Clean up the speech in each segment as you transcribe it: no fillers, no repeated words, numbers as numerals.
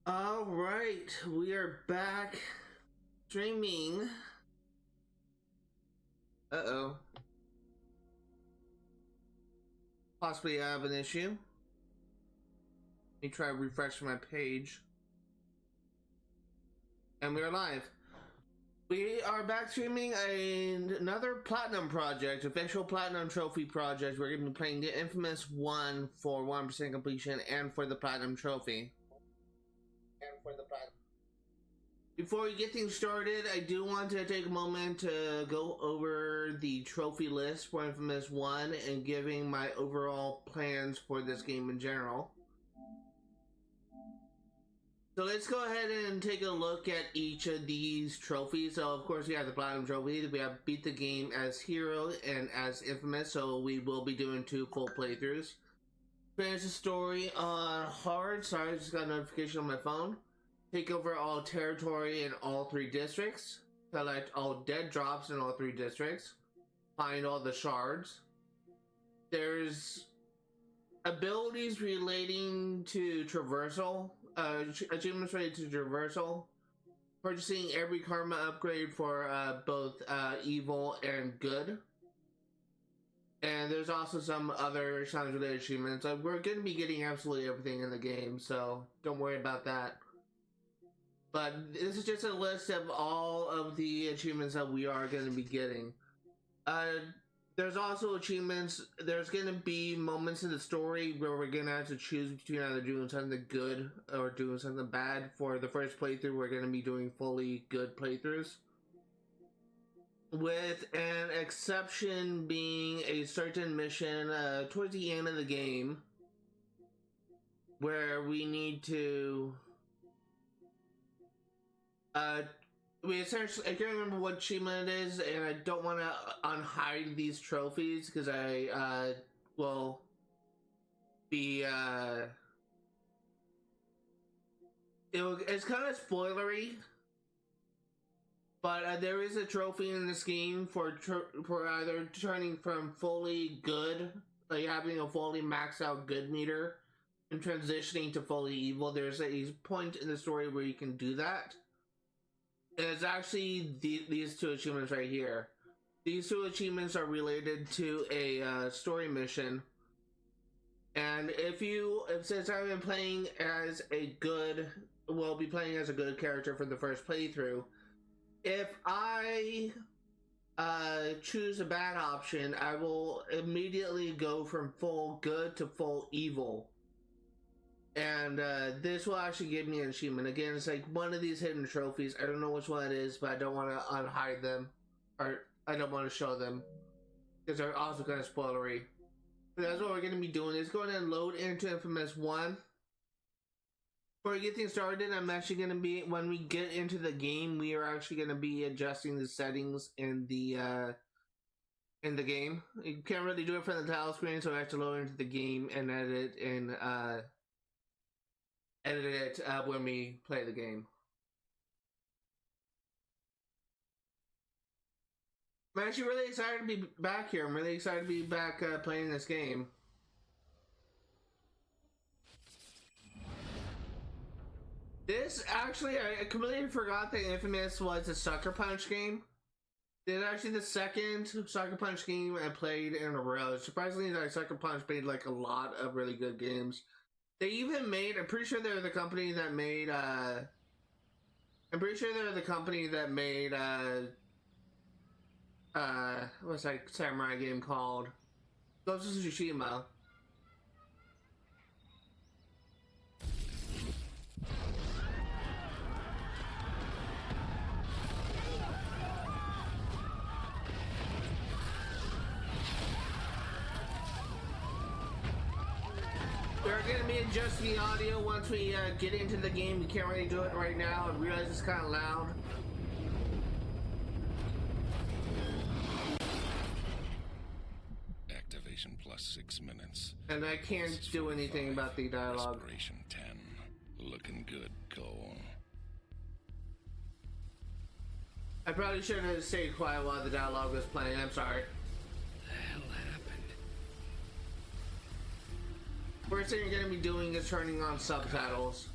All right, we are back streaming. Uh-oh. Possibly I have an issue. Let me try refreshing my page. And we are live. We are back streaming another Platinum project, official Platinum Trophy project. We're going to be playing the InFamous 1 for 100% completion and for the Platinum Trophy. Before we get things started, I do want to take a moment to go over the trophy list for InFamous 1 and giving my overall plans for this game in general. So let's go ahead and take a look at each of these trophies. So of course we have the Platinum Trophy, we have beat the game as Hero and as InFamous, so we will be doing 2 full playthroughs. Finish the story on hard, sorry, I just got a notification on my phone. Take over all territory in all 3 districts. Collect all dead drops in all 3 districts. Find all the shards. There's abilities relating to traversal. Achievements related to traversal. Purchasing every karma upgrade for both evil and good. And there's also some other challenge related achievements. We're going to be getting absolutely everything in the game, so don't worry about that. But this is just a list of all of the achievements that we are going to be getting. There's also achievements. There's going to be moments in the story where we're going to have to choose between either doing something good or doing something bad. For the first playthrough, we're going to be doing fully good playthroughs. With an exception being a certain mission towards the end of the game where we need to... we essentially, I can't remember what achievement it is, and I don't want to unhide these trophies because I will be it's kind of spoilery, but there is a trophy in this game for either turning from fully good, like having a fully maxed out good meter, and transitioning to fully evil. There's a point in the story where you can do that. And it's actually these 2 achievements right here. These 2 achievements are related to a story mission. And since I've been playing as a good, will be playing as a good character for the first playthrough, if I choose a bad option, I will immediately go from full good to full evil. And this will actually give me an achievement. Again, it's like one of these hidden trophies. I don't know which one it is, but I don't want to unhide them. Or I don't want to show them. Because they're also kind of spoilery. But that's what we're going to be doing. Is going to load into InFamous 1. Before we get things started, I'm actually going to be... When we get into the game, we are actually going to be adjusting the settings in the game. You can't really do it from the title screen, so I have to load into the game and edit it when we play the game. I'm actually really excited to be back here. I'm really excited to be back playing this game. This actually, I completely forgot that InFamous was a Sucker Punch game. This is actually the second Sucker Punch game I played in a row. Surprisingly, that Sucker Punch made like a lot of really good games. They even made, I'm pretty sure they're the company that made, what's that samurai game called? Ghost of Tsushima. We're going to be adjusting the audio once we get into the game. We can't really do it right now. I realize it's kind of loud. Activation plus 6 minutes. And I can't do anything about the dialogue. Respiration 10. Looking good, Cole. I probably should have stayed quiet while the dialogue was playing. I'm sorry. The hell happened? First thing you're going to be doing is turning on subtitles.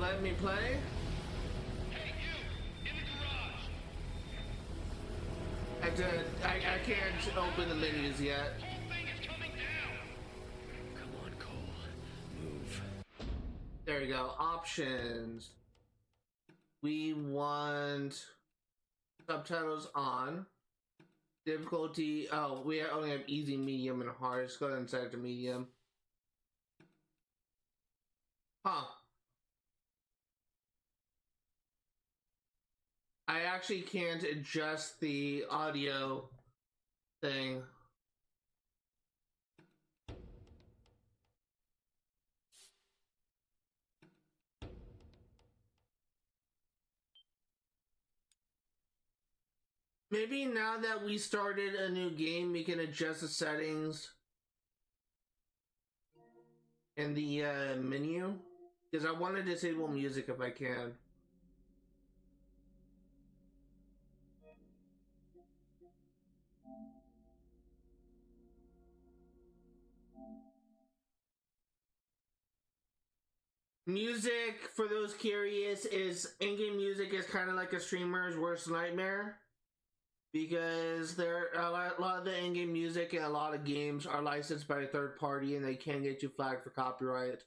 let me play? Hey, you! In the garage! I can't open the menus yet. Whole thing is coming down! Come on, Cole. Move. There you go. Options. We want subtitles on. Difficulty. Oh, we only have easy, medium, and hard. Let's go ahead and set it to medium. Huh. I actually can't adjust the audio thing. Maybe now that we started a new game, we can adjust the settings in the menu. Because I want to disable music if I can. Music, for those curious, is in-game music is kind of like a streamer's worst nightmare. Because there a lot of the in-game music in a lot of games are licensed by a third party and they can get you flagged for copyright.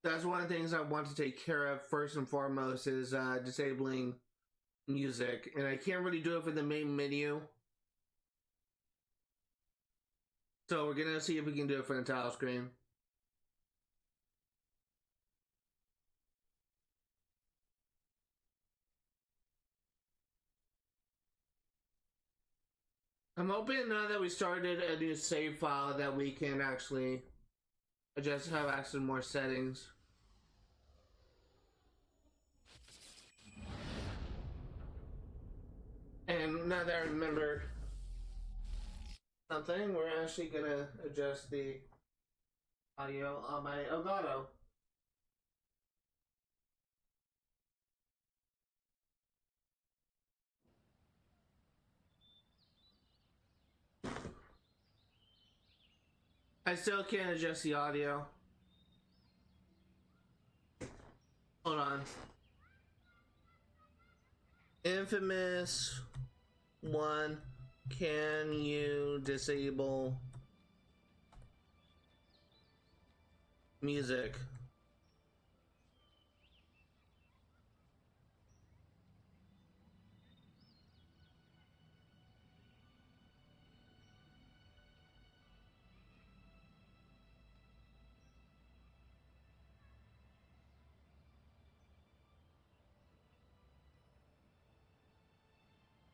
That's one of the things I want to take care of first and foremost is disabling music. And I can't really do it for the main menu. So we're gonna see if we can do it for the title screen. I'm hoping now that we started a new save file that we can actually adjust, have access to more settings. And now that I remember something, we're actually gonna adjust the audio on my Elgato. I still can't adjust the audio. Hold on. InFamous 1. Can you disable music?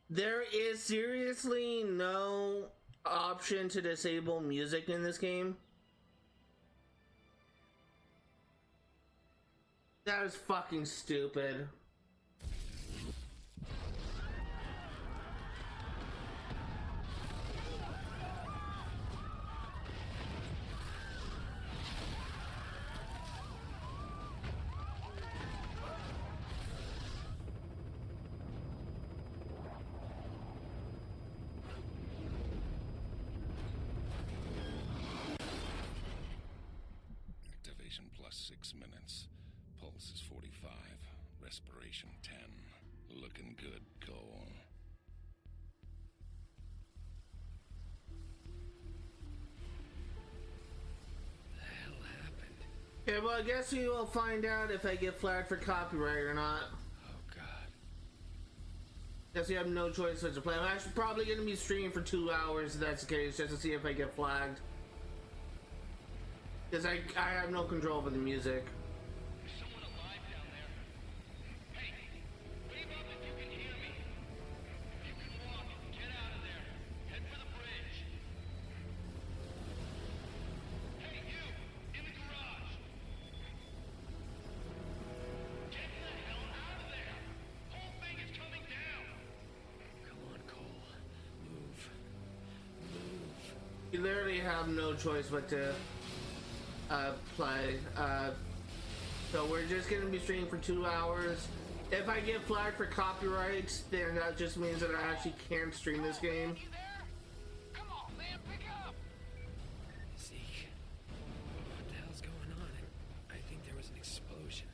There is seriously no option to disable music in this game. That is fucking stupid. Activation plus 6 minutes. Pulse is 45. Respiration 10. Looking good, Cole. The hell happened? Yeah, well, I guess we will find out if I get flagged for copyright or not. Oh god. Guess we have no choice but to play. I'm actually probably going to be streaming for 2 hours if that's the case, just to see if I get flagged. Because I have no control over the music. There's someone alive down there. Hey, wave up if you can hear me. If you can walk, get out of there. Head for the bridge. Hey, you! In the garage! Get the hell out of there! Whole thing is coming down! Come on, Cole. Move. Move. You literally have no choice but to play. So we're just gonna be streaming for 2 hours. If I get flagged for copyrights, then that just means that I actually can't stream this game. You there? Come on, man, pick up! Zeke. What the hell's going on? I think there was an explosion.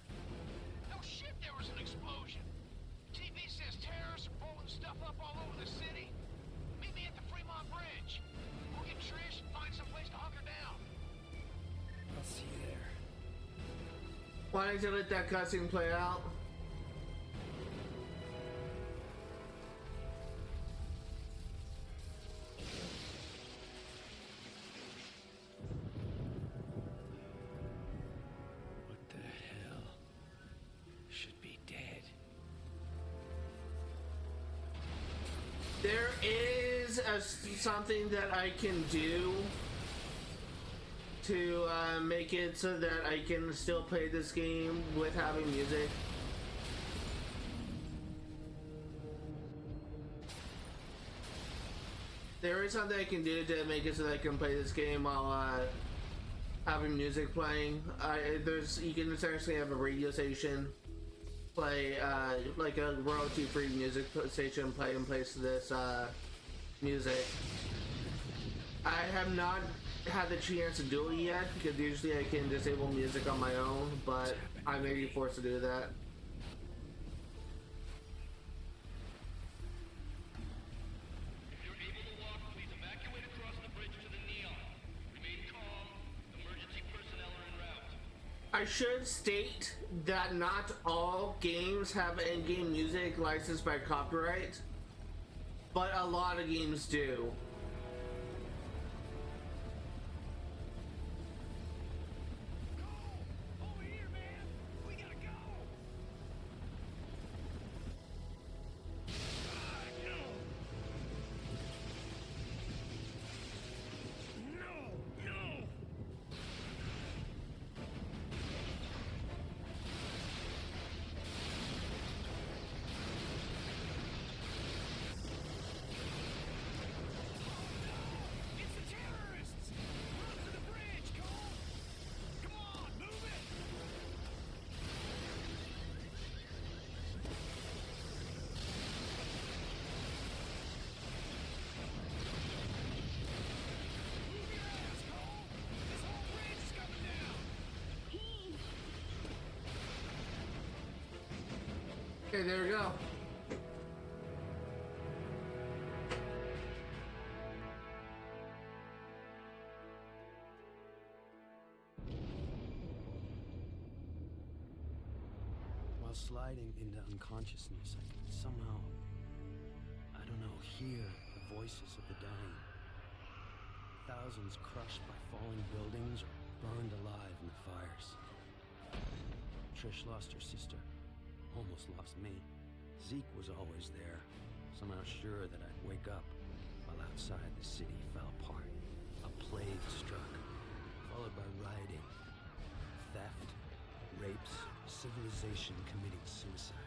Why did you let that cutscene play out? What the hell? Should be dead. There is something that I can do to make it so that I can still play this game with having music. There is something I can do to make it so that I can play this game while having music playing. You can essentially have a radio station play like a royalty-free music station play in place of this music. I have not had the chance to do it yet because usually I can disable music on my own, but I may be forced to do that. If you're able to walk, please evacuate across the bridge to the Neon. Remain calm. Emergency personnel are en route. I should state that not all games have in-game music licensed by copyright, but a lot of games do. Over here, man. We gotta go. No. It's the terrorists! Run for the bridge, Cole! Come on, move it! Move your ass, Cole! This whole bridge is coming down! Okay, there we go. While sliding into unconsciousness, I could somehow, I don't know, hear the voices of the dying. Thousands crushed by falling buildings or burned alive in the fires. Trish lost her sister, almost lost me. Zeke was always there, somehow sure that I'd wake up, while outside the city fell apart. A plague struck, followed by rioting, theft, rapes, civilization committing suicide.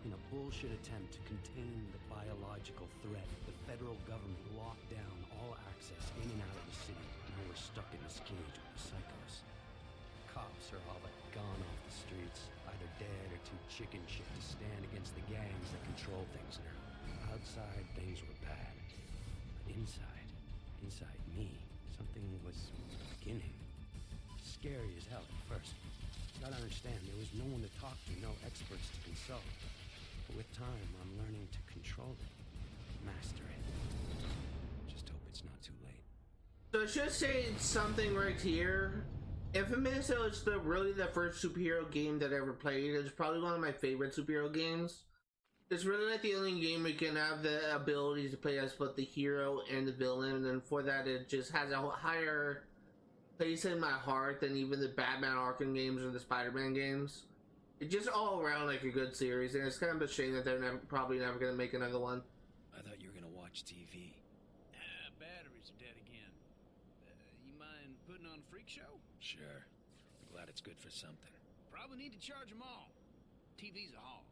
In a bullshit attempt to contain the biological threat, the federal government locked down all access in and out of the city, and we're stuck in this cage with the psychos. Cops are all but gone off the streets, either dead or too chicken shit to stand against the gangs that control things now. Outside, things were bad. But inside me, something was beginning. Scary as hell at first. Gotta understand, there was no one to talk to, no experts to consult. But with time, I'm learning to control it, master it. Just hope it's not too late. So I should say something right here. InFamous is really the first superhero game that I ever played. It's probably one of my favorite superhero games. It's really like the only game we can have the ability to play as both the hero and the villain, and for that it just has a higher place in my heart than even the Batman Arkham games or the Spider-Man games. It's just all around like a good series, and it's kind of a shame that they're probably never going to make another one. I thought you were gonna watch TV. Batteries are dead again. You mind putting on a freak show? Sure. Glad it's good for something. Probably need to charge them all. TV's a hog.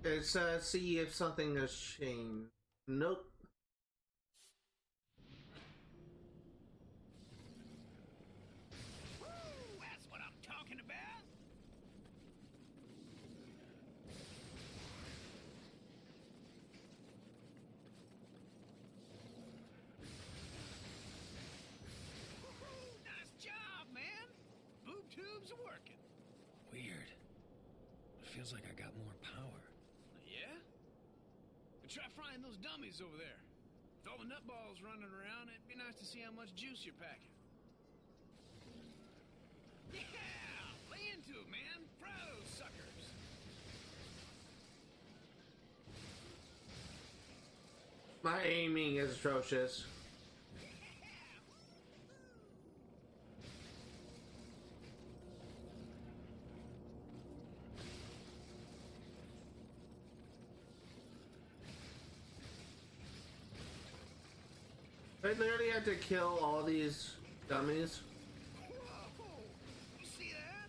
Let's see if something has changed. Nope. Woo! That's what I'm talking about. Woo-hoo! Nice job, man. Boob tubes are working. Weird. It feels like I got more power. Yeah? Try frying those dummies over there. With all the nutballs running around, it'd be nice to see how much juice you're packing. Yeah! Lay into it, man! Proud of those suckers! My aiming is atrocious. I literally have to kill all these dummies. Whoa! You see that?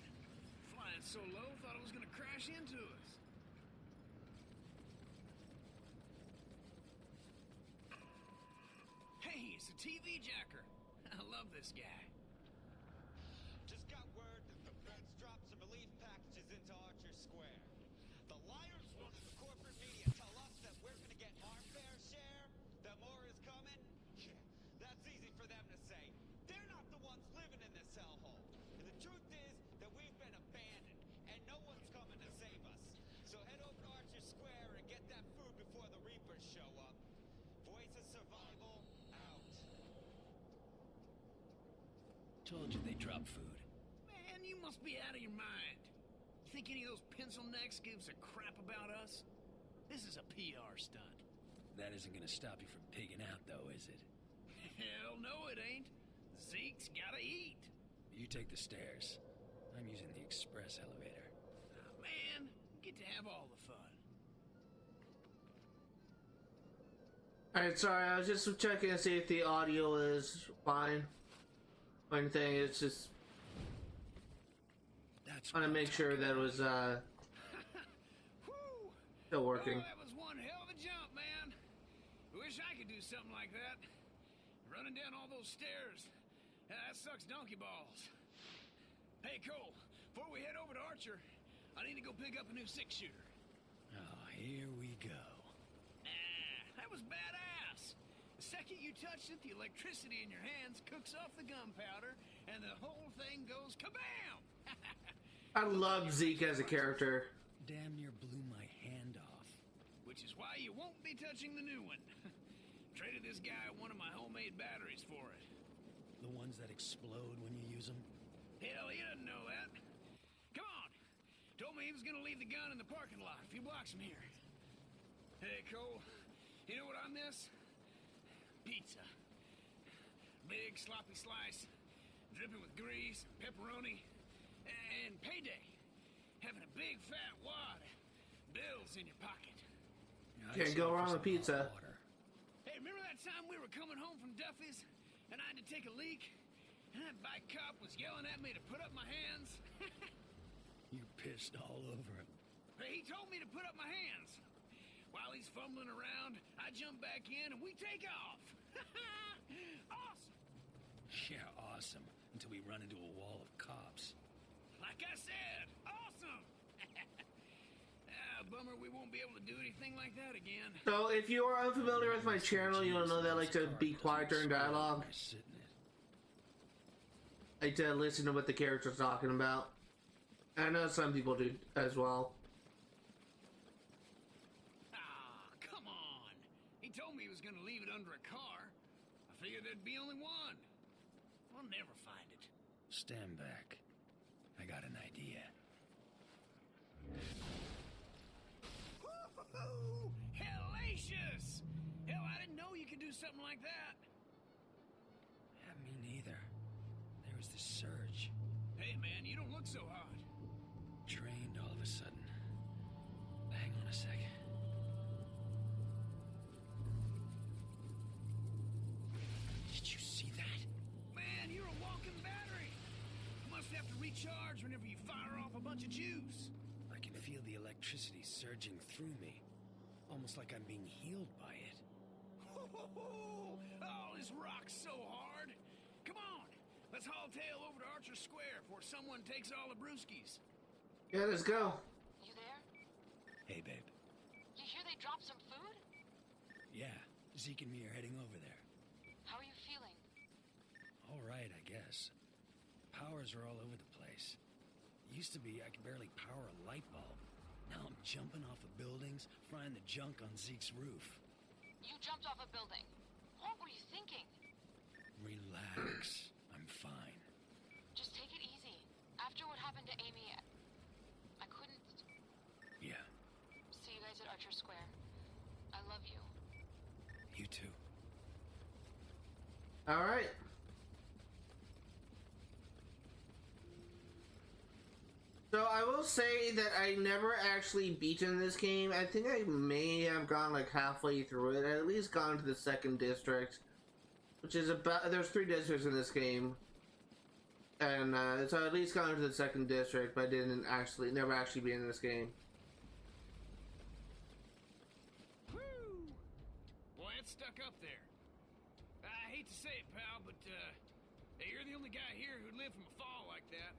Flying so low, thought it was gonna crash into us. Hey, it's a TV jacker. I love this guy. Just got word that the feds dropped some relief packages into Archer Square. The liars running the corporate media tell us that we're gonna get our fair share, that more is coming. Yeah, that's easy for them to say. They're not the ones living in this hellhole. And the truth is that we've been abandoned, and no one's coming to save us. So head over to Archer Square and get that food before the Reapers show up. Voice of survival, out. Told you they drop food. Man, you must be out of your mind. You think any of those pencil necks gives a crap about us? This is a PR stunt. That isn't gonna stop you from pigging out, though, is it? Hell no, it ain't. Zeke's gotta eat. You take the stairs. I'm using the express elevator. Man, you get to have all the fun. Alright, sorry, I was just checking to see if the audio is fine. One thing, it's just That's want to make sure that it was Whew. still working. Oh, that was one hell of a jump, man. Wish I could do something like that. Running down all those stairs. That sucks donkey balls. Hey, Cole, before we head over to Archer, I need to go pick up a new six-shooter. Oh, here we go. That was badass. The second you touched it, the electricity in your hands cooks off the gunpowder, and the whole thing goes kabam! I love Zeke as a character. Damn near blew my hand off. Which is why you won't be touching the new one. Traded this guy one of my homemade batteries for it. The ones that explode when you use them? Hell, he doesn't know that. Come on. Told me he was gonna leave the gun in the parking lot a few blocks from here. Hey, Cole, you know what I miss? Pizza. Big sloppy slice, dripping with grease, pepperoni, and payday. Having a big fat wad of bills in your pocket. Can't go wrong with pizza. Water. Hey, remember that time we were coming home from Duffy's and I had to take a leak? And that bike cop was yelling at me to put up my hands? You pissed all over him. Hey, he told me to put up my hands. While he's fumbling around, I jump back in and we take off. Awesome! Yeah, awesome. Until we run into a wall of cops. Like I said, awesome! Bummer we won't be able to do anything like that again. So, if you are unfamiliar with my channel, you'll know that I like to be quiet during dialogue. I like to listen to what the character's talking about. I know some people do as well. Come on! He told me he was gonna leave it under a car. I figured there'd be only one. I'll never find it. Stand back. I got an idea. Woo-hoo-hoo! Hellacious! Hell, I didn't know you could do something like that. Yeah, me neither. There was this surge. Hey, man, you don't look so hot. Drained all of a sudden. Hang on a second. Did you see that? Man, you're a walking battery. You must have to recharge whenever you fire off a bunch of juice. I can feel the electricity surging through me. Almost like I'm being healed by it. Oh, this rocks so hard. Come on, let's haul tail over to Archer Square before someone takes all the brewskis. Yeah, let's go. You there? Hey, babe. You hear they dropped some food? Yeah, Zeke and me are heading over there. How are you feeling? All right, I guess. Powers are all over the place. Used to be I could barely power a light bulb. Now I'm jumping off of buildings, frying the junk on Zeke's roof. You jumped off a building. What were you thinking? Relax. I'm fine. Just take it easy. After what happened to Amy, I couldn't... Yeah, See you guys at Archer Square. I love you. you too. All right. So I will say that I never actually beaten this game. I think I may have gone like halfway through it. I at least gone to the second district, which is about, there's 3 districts in this game. And so I at least gone to the second district, but I never actually been in this game. Woo! Boy, it's stuck up there. I hate to say it, pal, but hey, you're the only guy here who'd live from a fall like that.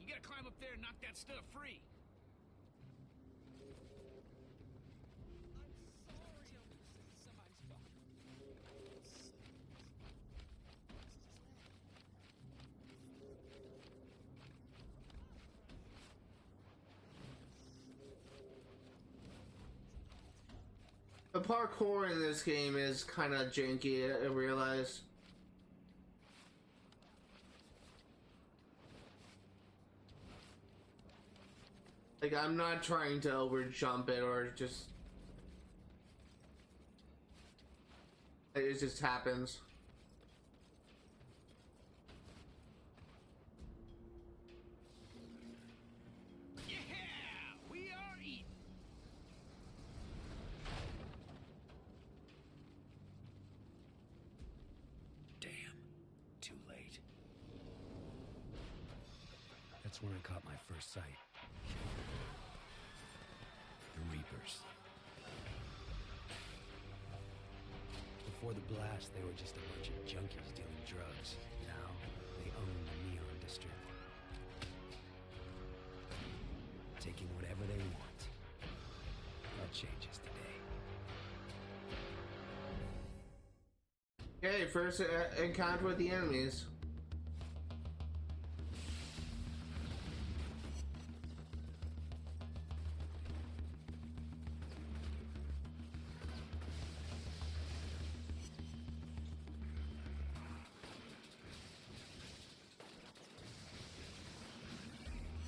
You gotta climb up there and knock that stuff free. The parkour in this game is kind of janky, I realize. Like, I'm not trying to over jump it or just... It just happens. Yeah! We are eating! Damn. Too late. That's when I caught my first sight. The Reapers. Before the blast, they were just a bunch of junkies dealing drugs. Now, they own the Neon District. Taking whatever they want. That changes today. Okay, first encounter with the enemies.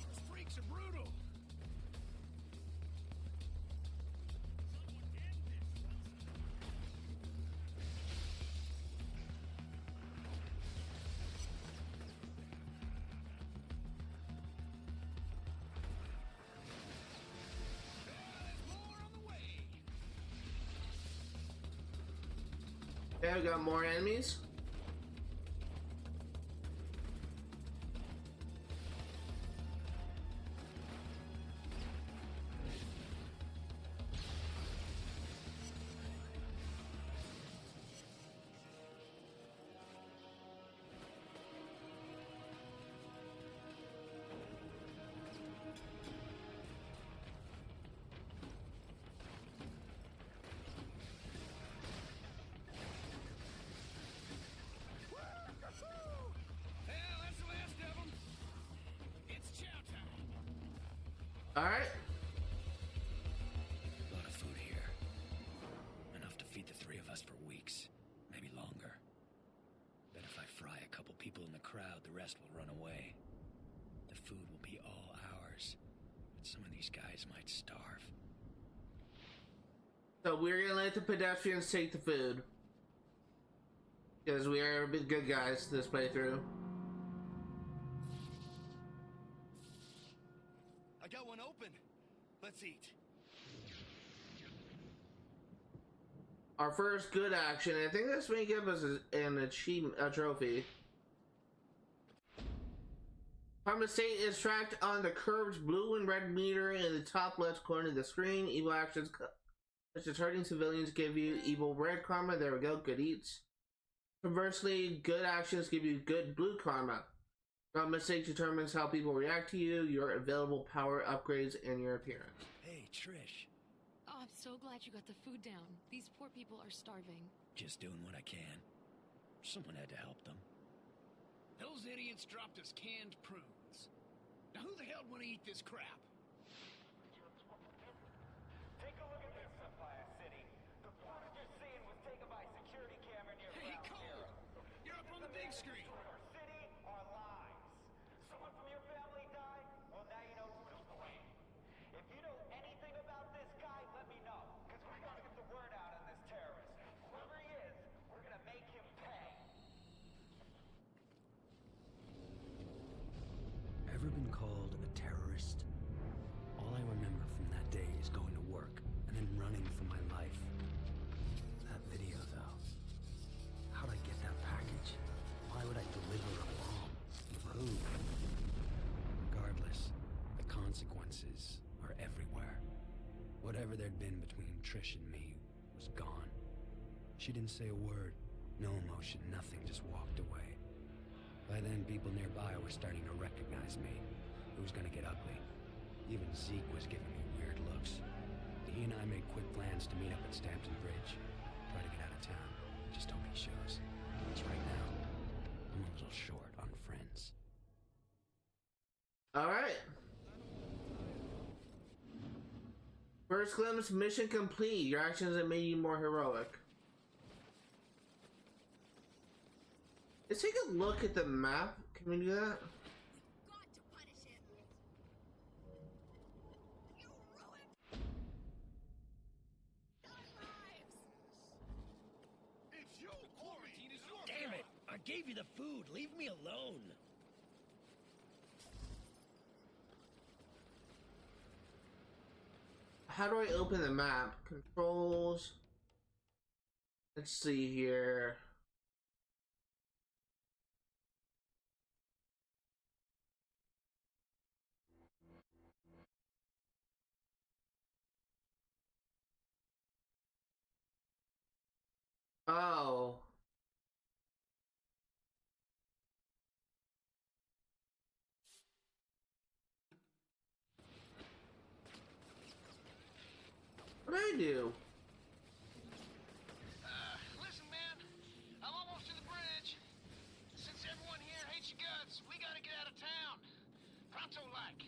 These freaks are brutal. Okay, we got more enemies. Well, that's the last of them. It's chow time. All right. A lot of food here. Enough to feed the 3 of us for weeks, maybe longer. Bet if I fry a couple people in the crowd, the rest will run away. The food will be all ours, but some of these guys might starve. So we're gonna let the pedestrians take the food. Because we are big good guys this playthrough. I got one open. Let's eat. Our first good action. I think this may give us an achievement, a trophy. Karma State is tracked on the curved blue and red meter in the top left corner of the screen. Evil actions such as hurting civilians give you evil red karma. There we go, good eats. Conversely, good actions give you good blue karma. Karma State determines how people react to you, your available power upgrades, and your appearance. Hey, Trish. Oh, I'm so glad you got the food down. These poor people are starving. Just doing what I can. Someone had to help them. Those idiots dropped us canned prunes. Now who the hell would want to eat this crap? Take a look at this, Sapphire City. The footage you're seeing was taken by security cam there'd been between Trish and me was gone. She didn't say a word, no emotion, nothing, just walked away. By then, people nearby were starting to recognize me. It was gonna get ugly. Even Zeke was giving me weird looks. He and I made quick plans to meet up at Stampton Bridge. Try to get out of town. Just hope he shows. Because right now, I'm a little short on friends. Alright. First glimpse, mission complete. Your actions have made you more heroic. Let's take a look at the map. Can we do that? Got to punish him. You ruined our lives. It's you! Quarantine is your Damn it! I gave you the food. Leave me alone. How do I open the map? Controls. Let's see here. Oh. What did I do? Listen, man, I'm almost to the bridge. Since everyone here hates your guts, we gotta get out of town. Pronto like.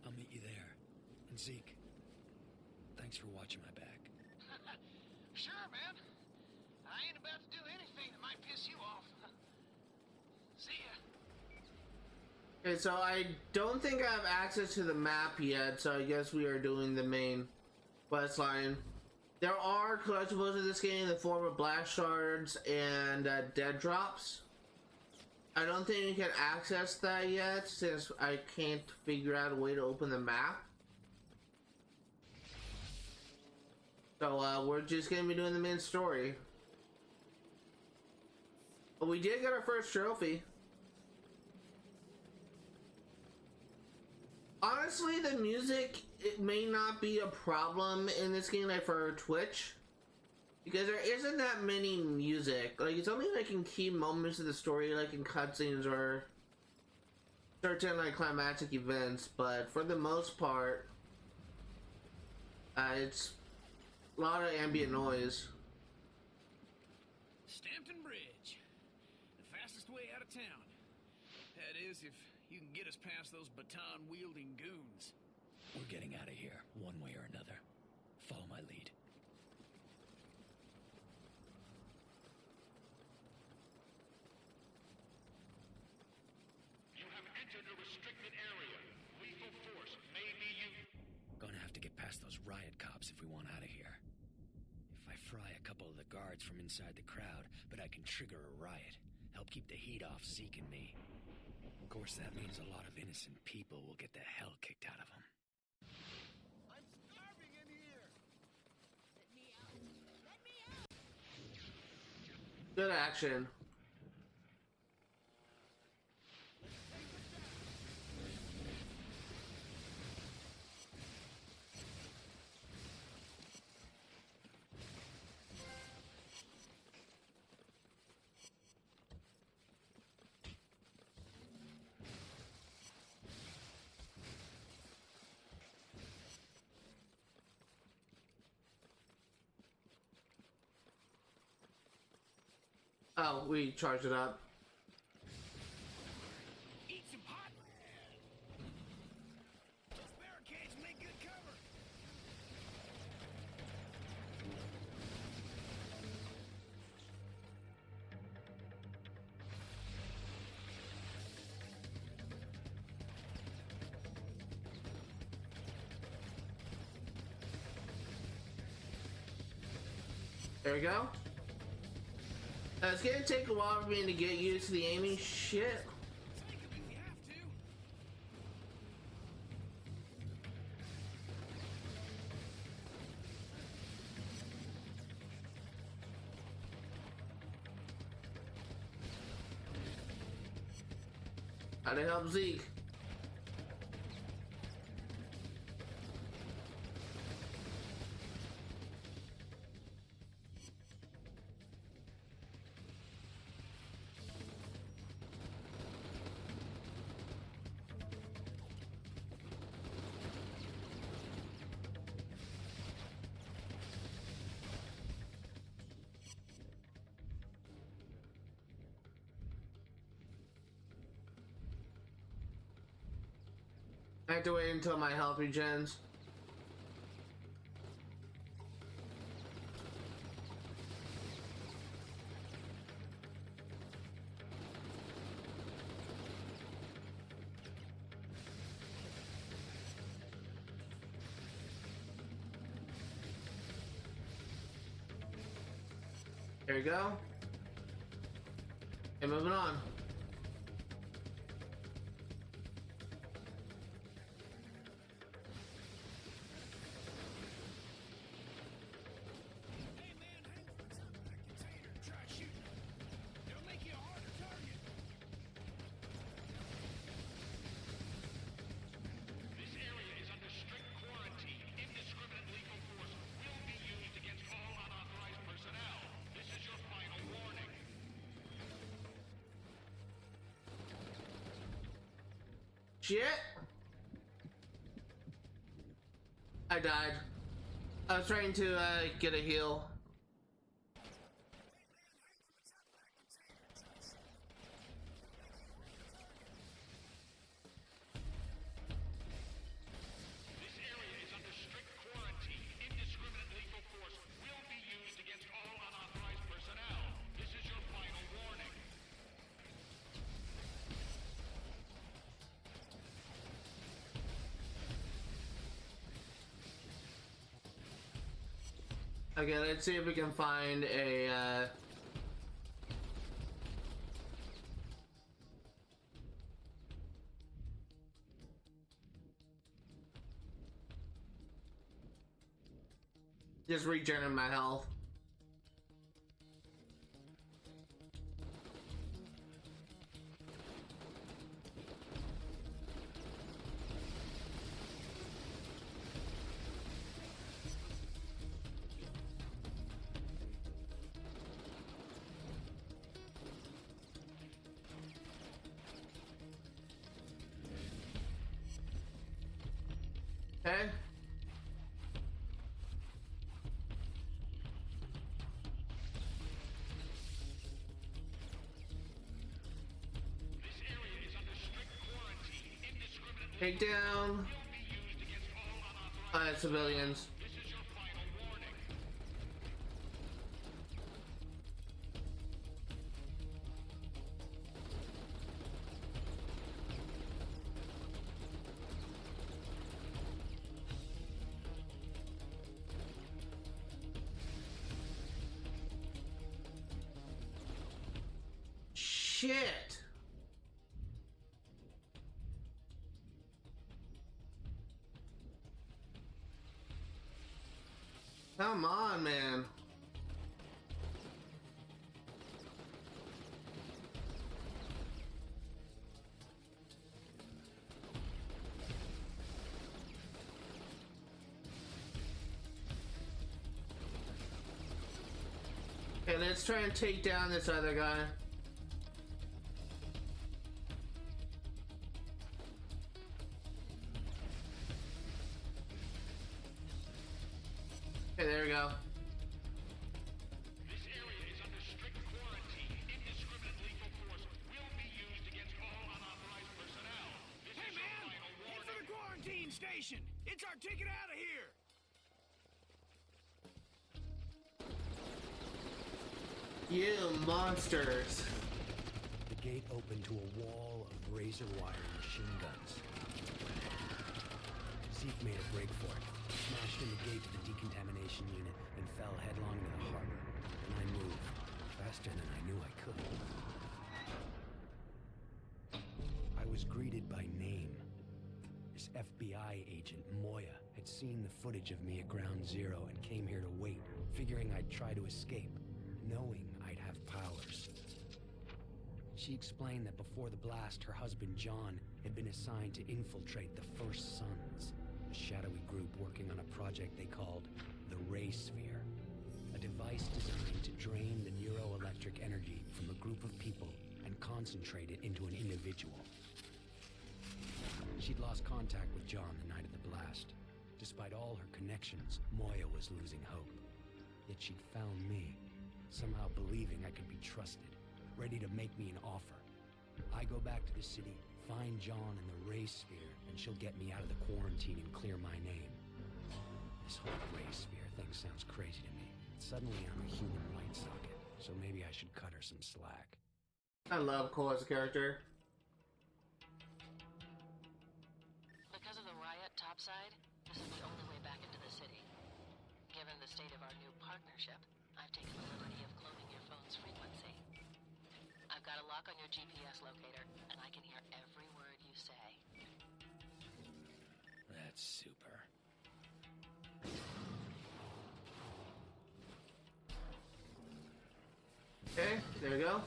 I'll meet you there. And Zeke, thanks for watching my back. Sure, man. I ain't about to do anything that might piss you off. See ya. Okay, so I don't think I have access to the map yet, so I guess we are doing the main quest line. There are collectibles in this game in the form of blast shards and dead drops. I don't think we can access that yet since I can't figure out a way to open the map. So we're just gonna be doing the main story. But we did get our first trophy. Honestly, the music, it may not be a problem in this game, like for Twitch, because there isn't that many music. Like, it's only like in key moments of the story, like in cutscenes or certain like climactic events. But for the most part, it's a lot of ambient noise. Stampton Bridge. The fastest way out of town. That is, if you can get us past those baton-wielding goons. We're getting out of here, one way or another. Follow my lead. You have entered a restricted area. Lethal force may be used. Gonna have to get past those riot cops if we want out of here. If I fry a couple of the guards from inside the crowd, but I can trigger a riot. Help keep the heat off Zeke and me. Of course, that means a lot of innocent people will get the hell kicked out of them. I'm starving in here! Let me out. Let me out. Good action. Oh, we charged it up. Eat some hot! Those barricades make good cover! There we go. It's gonna take a while for me to get used to the aiming shit. Take 'em if you have to. How to help Zeke. I have to wait until my health regens. There we go. And moving on. Hey man, hang on top of that container and try shooting it. It'll make you a harder target. This area is under strict quarantine. Indiscriminate lethal force will be used against all unauthorized personnel. This is your final warning. Shit! I died. I was trying to get a heal. This area is under strict quarantine. Indiscriminate lethal force will be used against all unauthorized personnel. This is your final warning. Okay, let's see if we can find a just regenerating my health. Okay. This area is under strict quarantine. Indiscriminate Take down will be used against all unauthorized. civilians. This is your final warning. Shit! Come on, man. Okay, let's try and take down this other guy. Okay, there we go. This area is under strict quarantine. Indiscriminate lethal force will be used against all unauthorized personnel. This Hey is your man, final head for warning. the quarantine station. It's our ticket out of here. You monsters. The gate opened to a wall of razor wire machine guns. Zeke made a break for it, smashed in the gate to the decontamination unit, and fell headlong into the harbor. And I moved, faster than I knew I could. I was greeted by name. This FBI agent, Moya, had seen the footage of me at Ground Zero and came here to wait, figuring I'd try to escape, knowing I'd have powers. She explained that before the blast, her husband John had been assigned to infiltrate the First Sons, a shadowy group working on a project they called the Ray Sphere, a device designed to drain the neuroelectric energy from a group of people and concentrate it into an individual. She'd lost contact with John the night of the blast. Despite all her connections, Moya was losing hope. Yet she'd found me, somehow believing I could be trusted, ready to make me an offer. I go back to the city, Find John and the Ray Sphere, and she'll get me out of the quarantine and clear my name. This whole Ray Sphere thing sounds crazy to me. Suddenly I'm a human light socket, so maybe I should cut her some slack. I love Cole as a character. Because of the Riot topside, this is the only way back into the city. Given the state of our new partnership, I've taken the liberty of cloning your phone's frequency. I've got a lock on your GPS locator, and I can hear every word you say. That's super. Okay, there we go.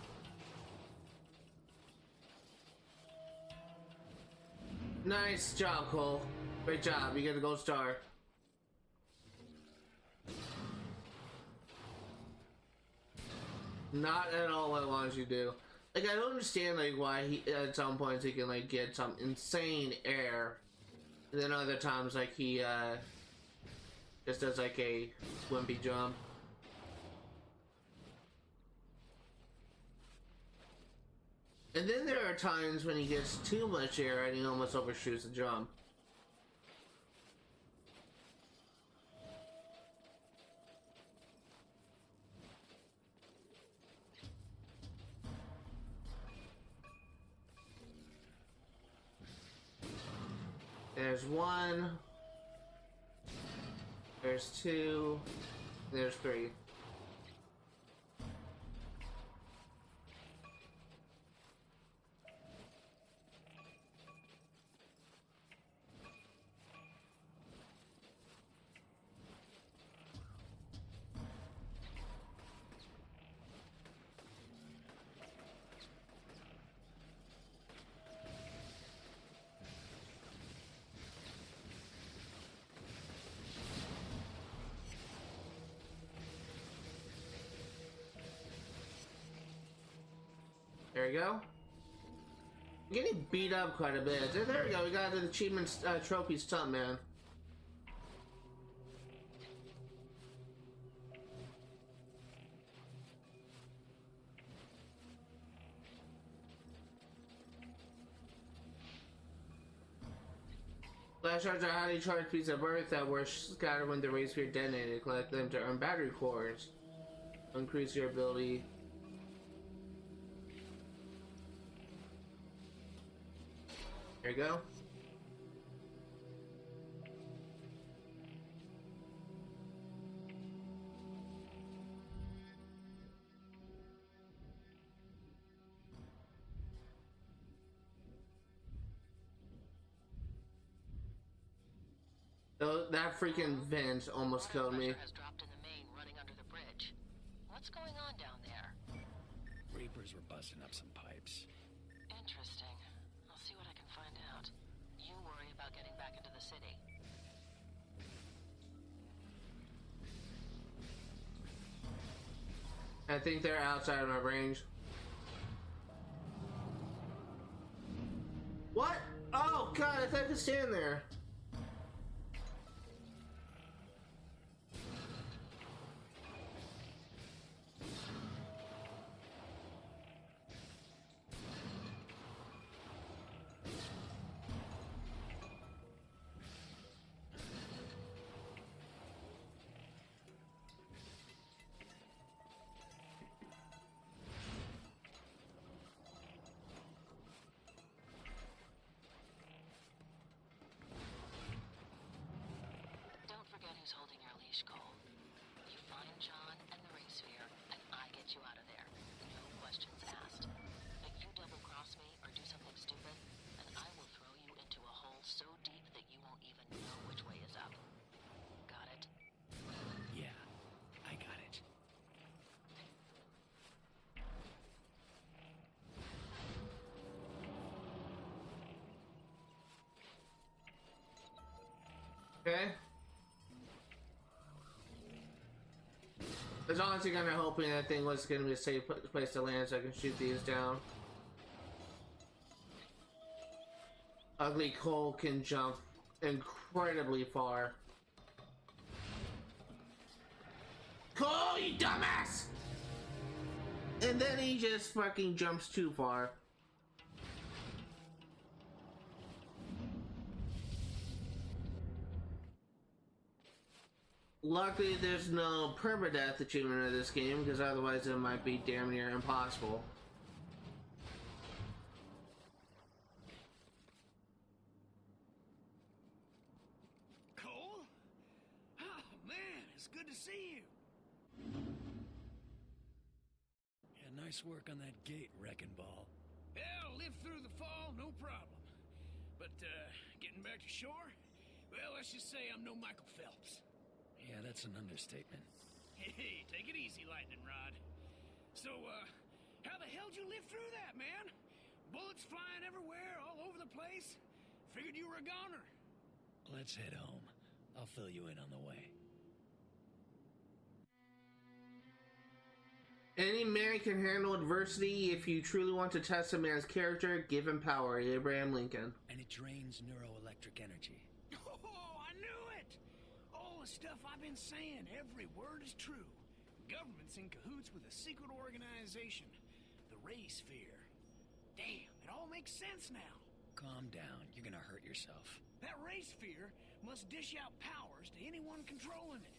Nice job, Cole. Great job. You get a gold star. Not at all what I wanted you to do. Like, I don't understand, like, why he, at some points, he can, like, get some insane air. And then other times, like, he, just does, like, a wimpy jump. And then there are times when he gets too much air and he almost overshoots the jump. There's one. There's two. There's three. There we go. Getting beat up quite a bit. There we go. We got an achievement trophy, Stunt Man. Flash shards are highly charged pieces of earth that were scattered when the Ray Sphere detonated. Collect them to earn battery cores. Increase your ability. There you go. So that freaking vent almost killed me. Has dropped in the main running under the bridge. What's going on down there? Reapers were busting up some pipes. Interesting. I'll see what I can find out. You worry about getting back into the city. I think they're outside of my range. What? Oh god, I thought I could stand there. Holding your leash, Cole. You find John and the Ray Sphere, and I get you out of there. No questions asked. If you double-cross me or do something stupid, then I will throw you into a hole so deep that you won't even know which way is up. Got it? Yeah, I got it. Okay. I was honestly kind of hoping that thing was going to be a safe place to land so I can shoot these down. Ugly Cole can jump incredibly far. Cole, you dumbass! And then he just fucking jumps too far. Luckily, there's no permadeath achievement in this game, because otherwise it might be damn near impossible. Cole? Oh, man, it's good to see you. Yeah, nice work on that gate, Wrecking Ball. Yeah, lived through the fall, no problem. But, getting back to shore? Well, let's just say I'm no Michael Phelps. Yeah, that's an understatement. Hey, take it easy, Lightning Rod. So, how the hell'd you live through that, man? Bullets flying everywhere, all over the place? Figured you were a goner. Let's head home. I'll fill you in on the way. Any man can handle adversity. If you truly want to test a man's character, give him power. Abraham Lincoln. And it drains neuroelectric energy. Oh, I knew it! All the stuff I've been saying, every word is true. Government's in cahoots with a secret organization, the Ray Sphere. Damn, it all makes sense now. Calm down, you're gonna hurt yourself. That Ray Sphere must dish out powers to anyone controlling it.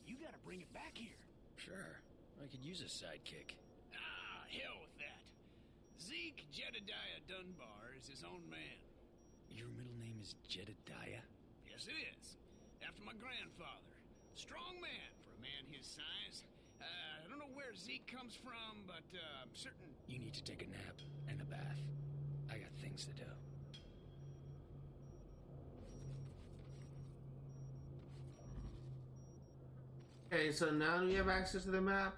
You gotta bring it back here. Sure, I could use a sidekick. Ah, hell with that. Zeke Jedediah Dunbar is his own man. Your middle name is Jedediah? Yes, it is. After my grandfather. Strong man for a man his size. I don't know where Zeke comes from, but I'm certain... You need to take a nap and a bath. I got things to do. Okay, so now do we have access to the map?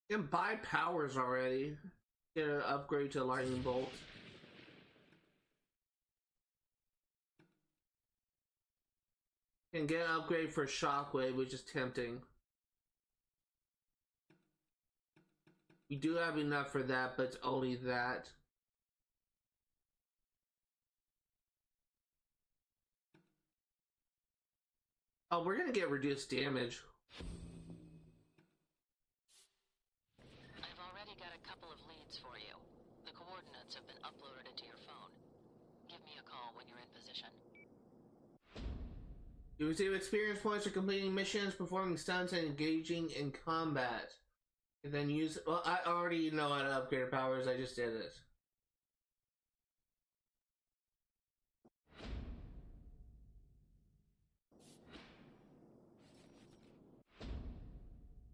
You can buy powers already. Get an upgrade to lightning bolt. And get an upgrade for shockwave, which is tempting. You do have enough for that, but it's only that. Oh, we're gonna get reduced damage. I've already got a couple of leads for you. The coordinates have been uploaded into your phone. Give me a call when you're in position. You receive experience points for completing missions, performing stunts, and engaging in combat. And then use... Well, I already know how to upgrade powers, I just did it.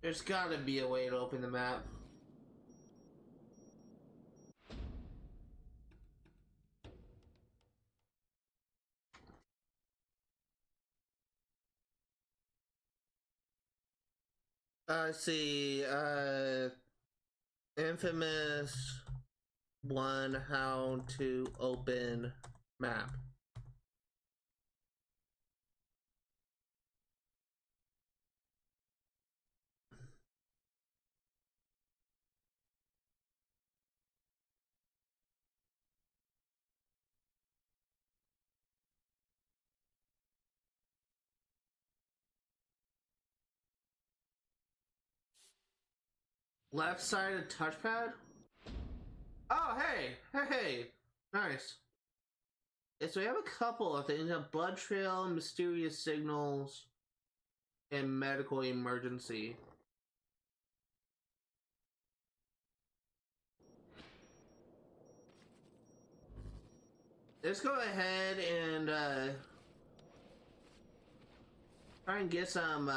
There's gotta be a way to open the map. Let's see, InFamous 1, how to open map. Left side of touchpad? Oh, hey, nice. Yeah, so we have a couple of things. We have blood trail, mysterious signals, and medical emergency. Let's go ahead and try and get some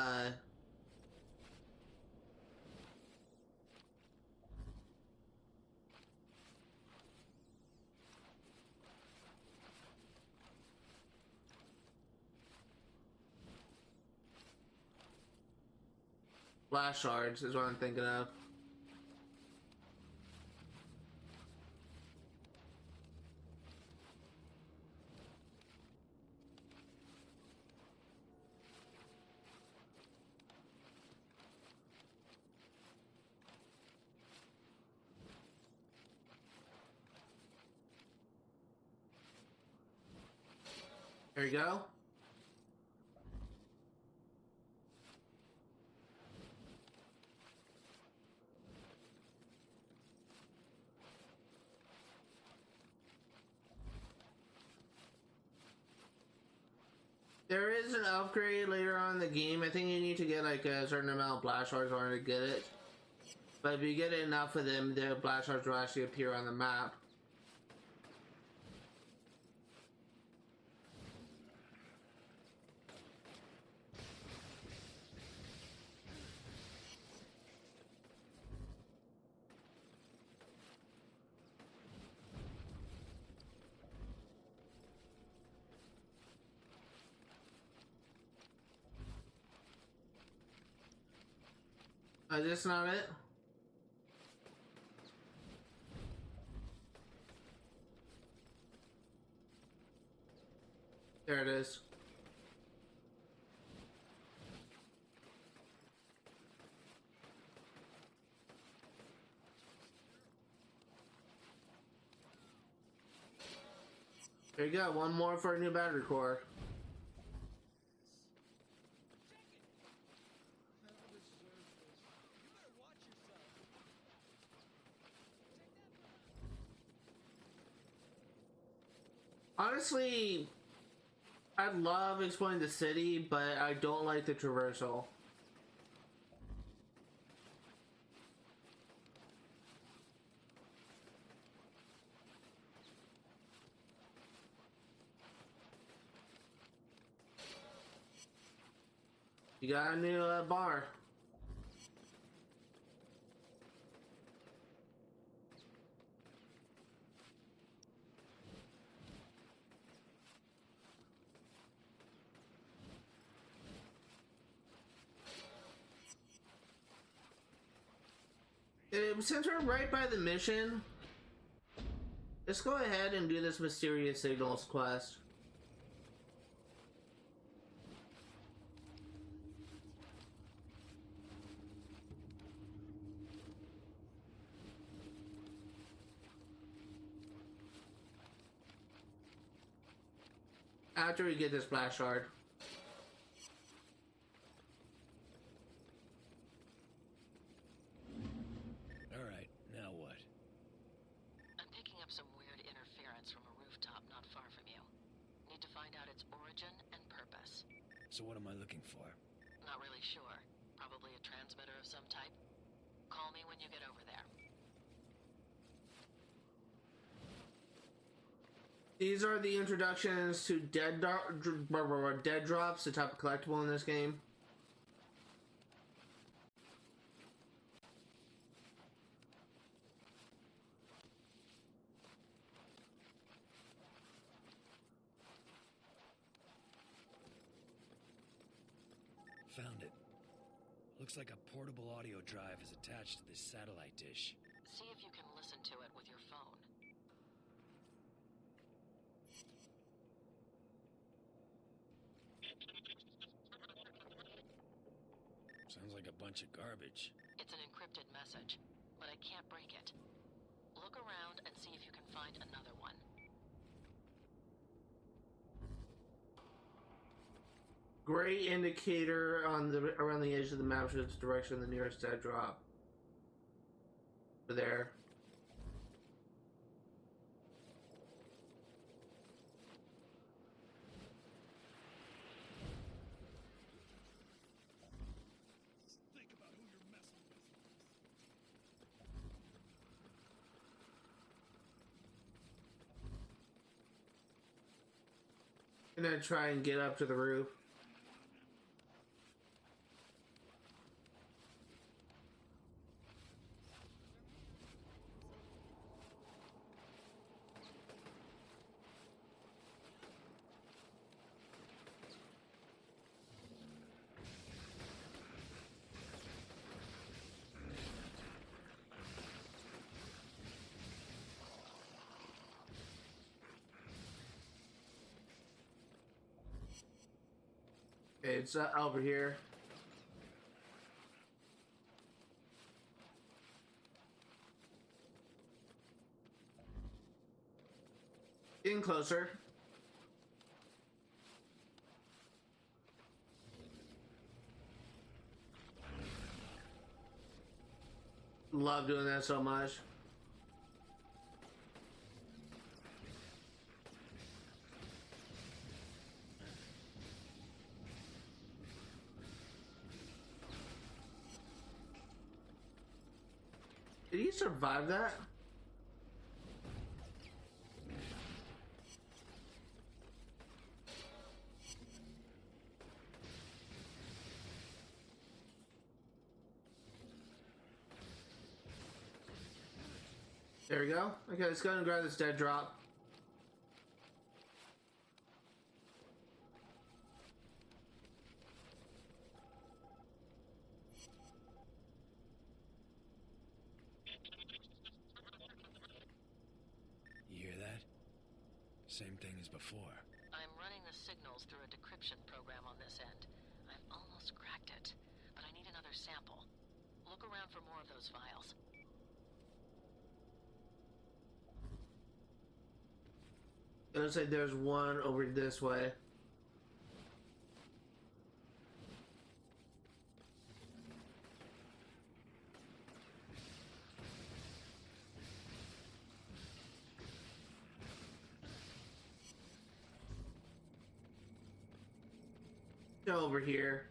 flash shards is what I'm thinking of. There you go. There is an upgrade later on in the game. I think you need to get like a certain amount of blast shards in order to get it. But if you get enough of them, the blast shards will actually appear on the map. Is this not it? There it is. There you go, one more for a new battery core. Honestly, I love exploring the city, but I don't like the traversal. You got a new bar. Since we're right by the mission, let's go ahead and do this mysterious signals quest. After we get this blast shard. Alright, now what? I'm picking up some weird interference from a rooftop not far from you. Need to find out its origin and purpose. So what am I looking for? Not really sure. Probably a transmitter of some type. Call me when you get over there. These are the introductions to dead drops, the type of collectible in this game. Found it. Looks like a portable audio drive is attached to this satellite dish. See if you can listen to it with your phone. Sounds like a bunch of garbage. It's an encrypted message, but I can't break it. Look around and see if you can find another one. Gray indicator on the around the edge of the map shows the direction of the nearest dead drop. There. Think about who you're messing with. And then try and get up to the roof. Okay, it's over here. Getting closer. Love doing that so much. Did he survive that? There we go. Okay, let's go and grab this dead drop. You hear that? Same thing as before. I'm running the signals through a decryption program on this end. I've almost cracked it, but I need another sample. Look around for more of those files. It looks like there's one over this way. Over here.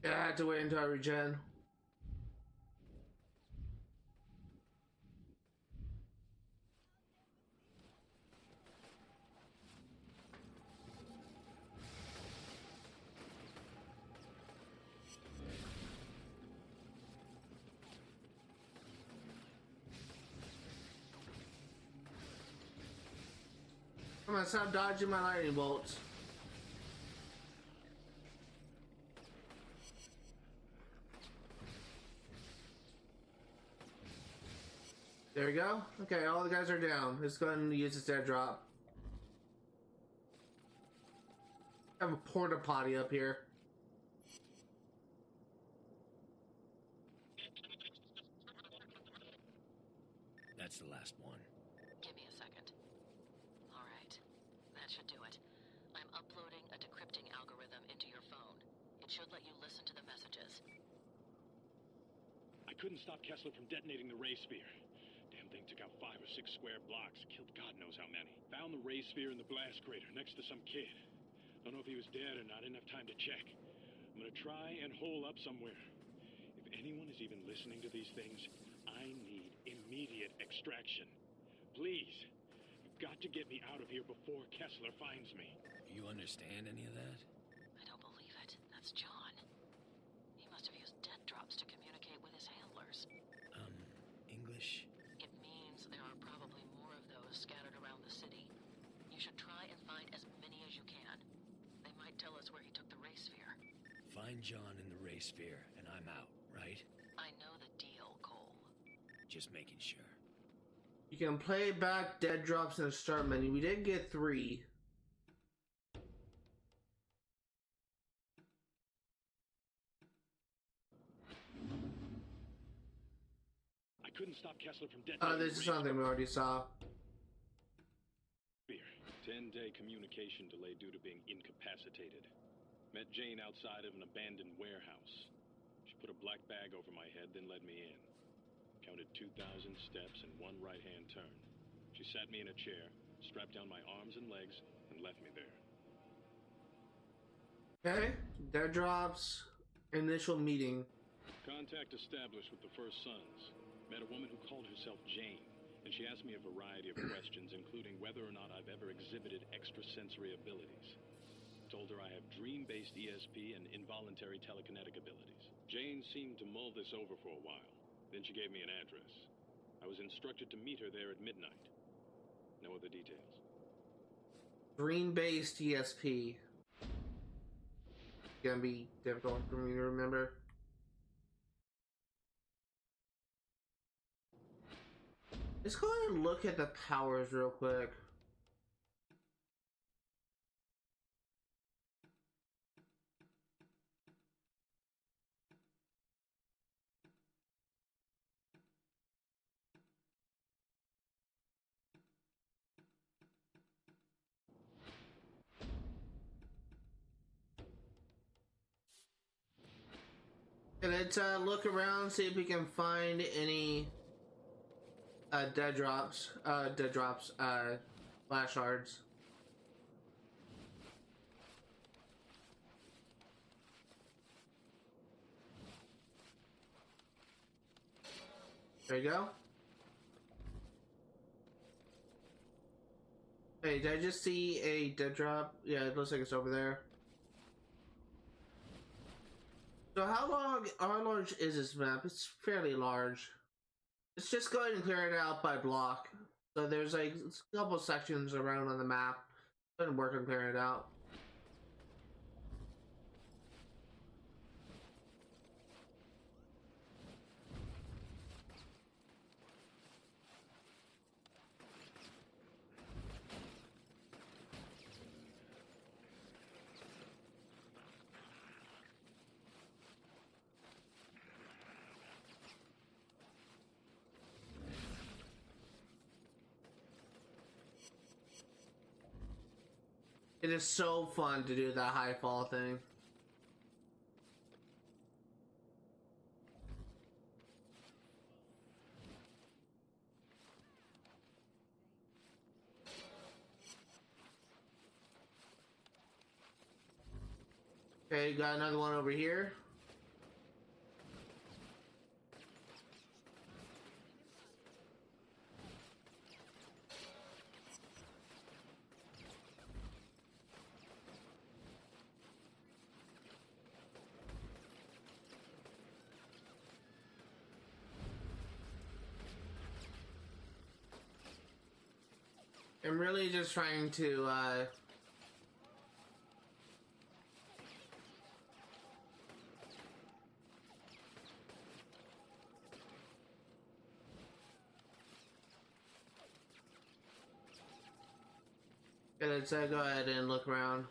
Yeah, I had to wait until I regen. Come on, stop dodging my lightning bolts. There we go. Okay, all the guys are down. Let's go ahead and use this dead drop. I have a porta potty up here. That's the last one. Give me a second. All right. That should do it. I'm uploading a decrypting algorithm into your phone. It should let you listen to the messages. I couldn't stop Kessler from detonating the ray sphere. Damn thing took out 5 or 6 square blocks, killed God knows how many. Found the ray sphere in the blast crater next to some kid. Don't know if he was dead or not, didn't have time to check. I'm gonna try and hole up somewhere. If anyone is even listening to these things, I need immediate extraction. Please, you've got to get me out of here before Kessler finds me. You understand any of that? I don't believe it. That's John. He must have used dead drops to communicate with his handlers. English? It means there are probably more of those scattered around the city. You should try and find as many as you can. They might tell us where he took the ray sphere. Find John in the ray sphere, and I'm out, right? I know the deal, Cole. Just making sure. You can play back dead drops in the start menu. We did get 3. I couldn't stop Kessler from detonating. Oh, this is something we already saw. 10-day communication delay due to being incapacitated. Met Jane outside of an abandoned warehouse. She put a black bag over my head, then led me in. Counted 2,000 steps and 1 right-hand turn. She sat me in a chair, strapped down my arms and legs, and left me there. Okay, dead drops, initial meeting. Contact established with the First Sons. Met a woman who called herself Jane, and she asked me a variety of questions, including whether or not I've ever exhibited extrasensory abilities. Told her I have dream-based ESP and involuntary telekinetic abilities. Jane seemed to mull this over for a while. Then she gave me an address. I was instructed to meet her there at midnight. No other details. Dream-based ESP. Gonna be difficult for me to remember. Let's go ahead and look at the powers real quick. And let's look around, see if we can find any dead drops, Plat shards. There you go. Hey, did I just see a dead drop? Yeah, it looks like it's over there. So how large is this map? It's fairly large. Let's just go ahead and clear it out by block. So there's like a couple sections around on the map. Go ahead and work on clearing it out. It is so fun to do that high fall thing. Okay, got another one over here. I'm really just trying to let's go ahead and look around.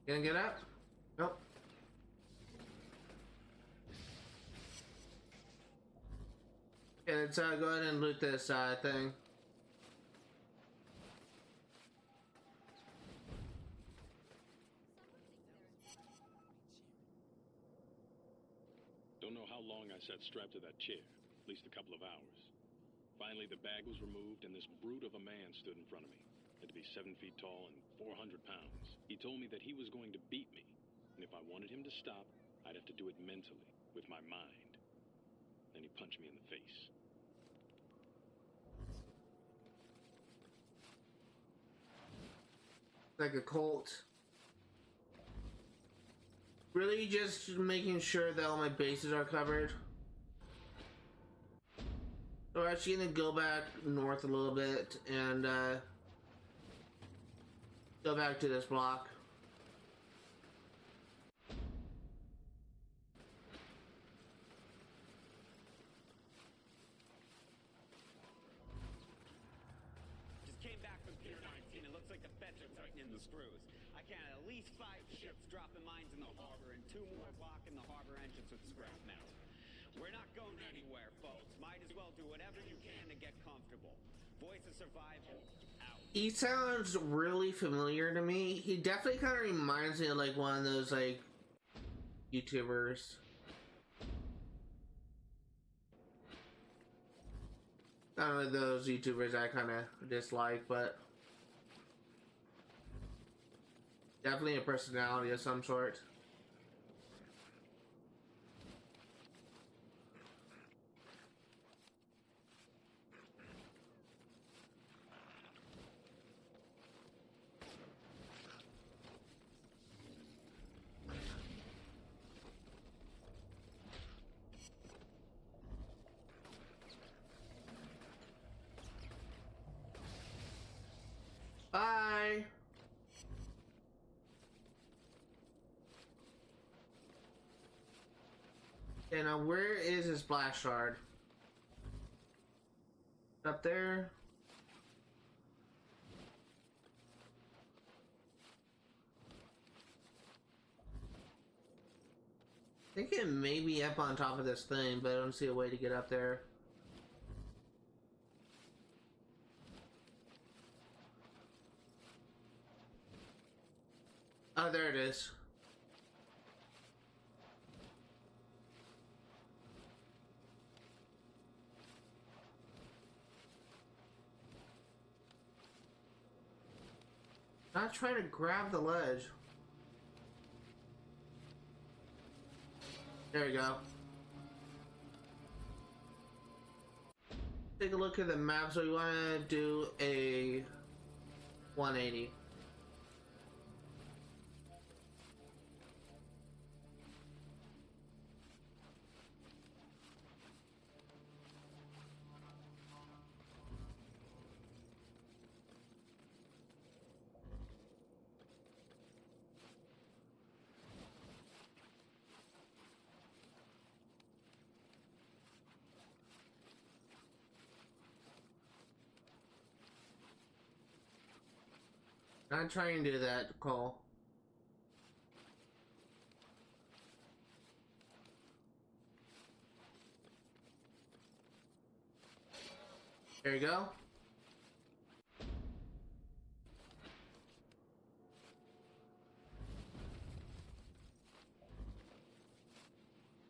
Gonna get up? Nope. Okay, let's go ahead and loot this thing. Don't know how long I sat strapped to that chair. At least a couple of hours. Finally, the bag was removed, and this brute of a man stood in front of me. Had to be 7 feet tall and 400 pounds. He told me that he was going to beat me, and if I wanted him to stop, I'd have to do it mentally, with my mind. Then he punched me in the face. Like a cult. Really just making sure that all my bases are covered. So we're actually gonna go back north a little bit and go back to this block. Just came back from Pier 19. It looks like the feds are tightening the screws. I count at least 5 ships dropping mines in the harbor and 2 more blocking the harbor entrance with scrap metal. We're not going anywhere, folks. Might as well do whatever you can to get comfortable. Voice of survival, out. He sounds really familiar to me. He definitely kind of reminds me of like one of those like YouTubers. Kind of those YouTubers I kind of dislike, but definitely a personality of some sort. Okay, now where is his blast shard? Up there. I think it may be up on top of this thing, but I don't see a way to get up there. Oh, there it is. Not trying to grab the ledge. There we go. Take a look at the map. So we want to do a 180. Not trying to do that, Cole. There you go.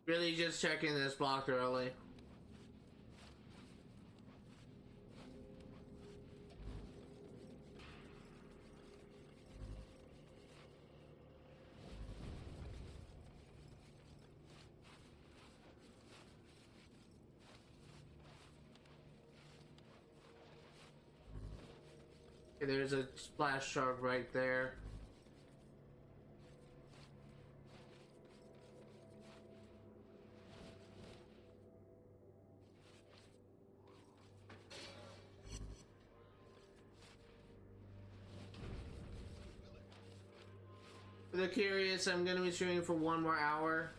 Really just checking this block early. Okay, there's a splash shard right there. For the curious, I'm going to be streaming for 1 more hour.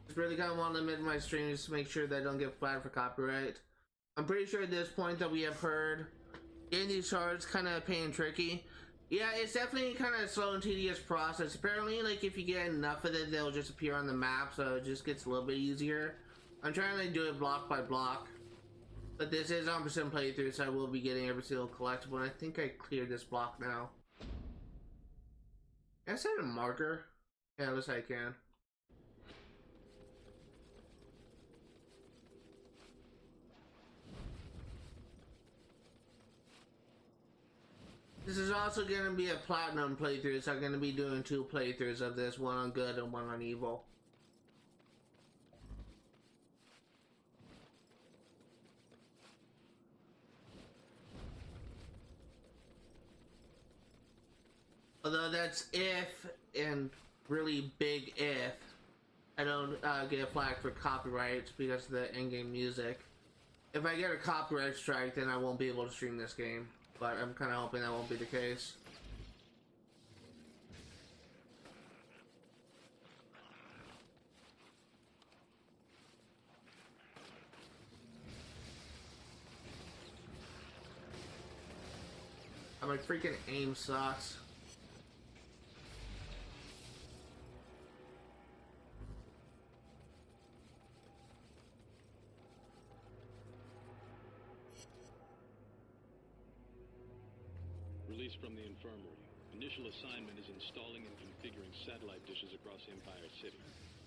Just really kind of want to limit my streams to make sure that I don't get flagged for copyright. I'm pretty sure at this point that we have heard getting these shards kind of a pain and tricky. Yeah, it's definitely kind of a slow and tedious process. Apparently, like, if you get enough of it, they'll just appear on the map, so it just gets a little bit easier. I'm trying to do it block by block. But this is 100% playthrough, so I will be getting every single collectible, and I think I cleared this block now. Can I set a marker? Yeah, at least I can. This is also going to be a platinum playthrough, so I'm going to be doing 2 playthroughs of this, one on good and one on evil. Although that's if, and really big if, I don't get flagged for copyright because of the in-game music. If I get a copyright strike, then I won't be able to stream this game. But I'm kind of hoping that won't be the case. My freaking aim sucks. Release from the infirmary. Initial assignment is installing and configuring satellite dishes across Empire City.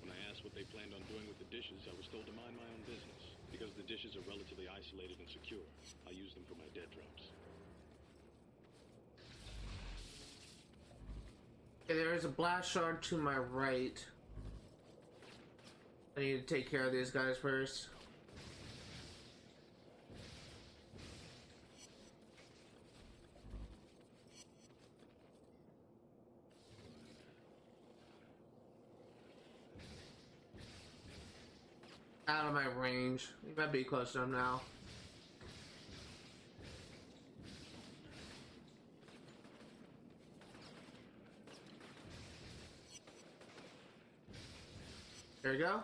When I asked what they planned on doing with the dishes, I was told to mind my own business. Because the dishes are relatively isolated and secure, I use them for my dead drones. Okay, there is a blast shard to my right. I need to take care of these guys first. Out of my range. You might be close to him now. There you go.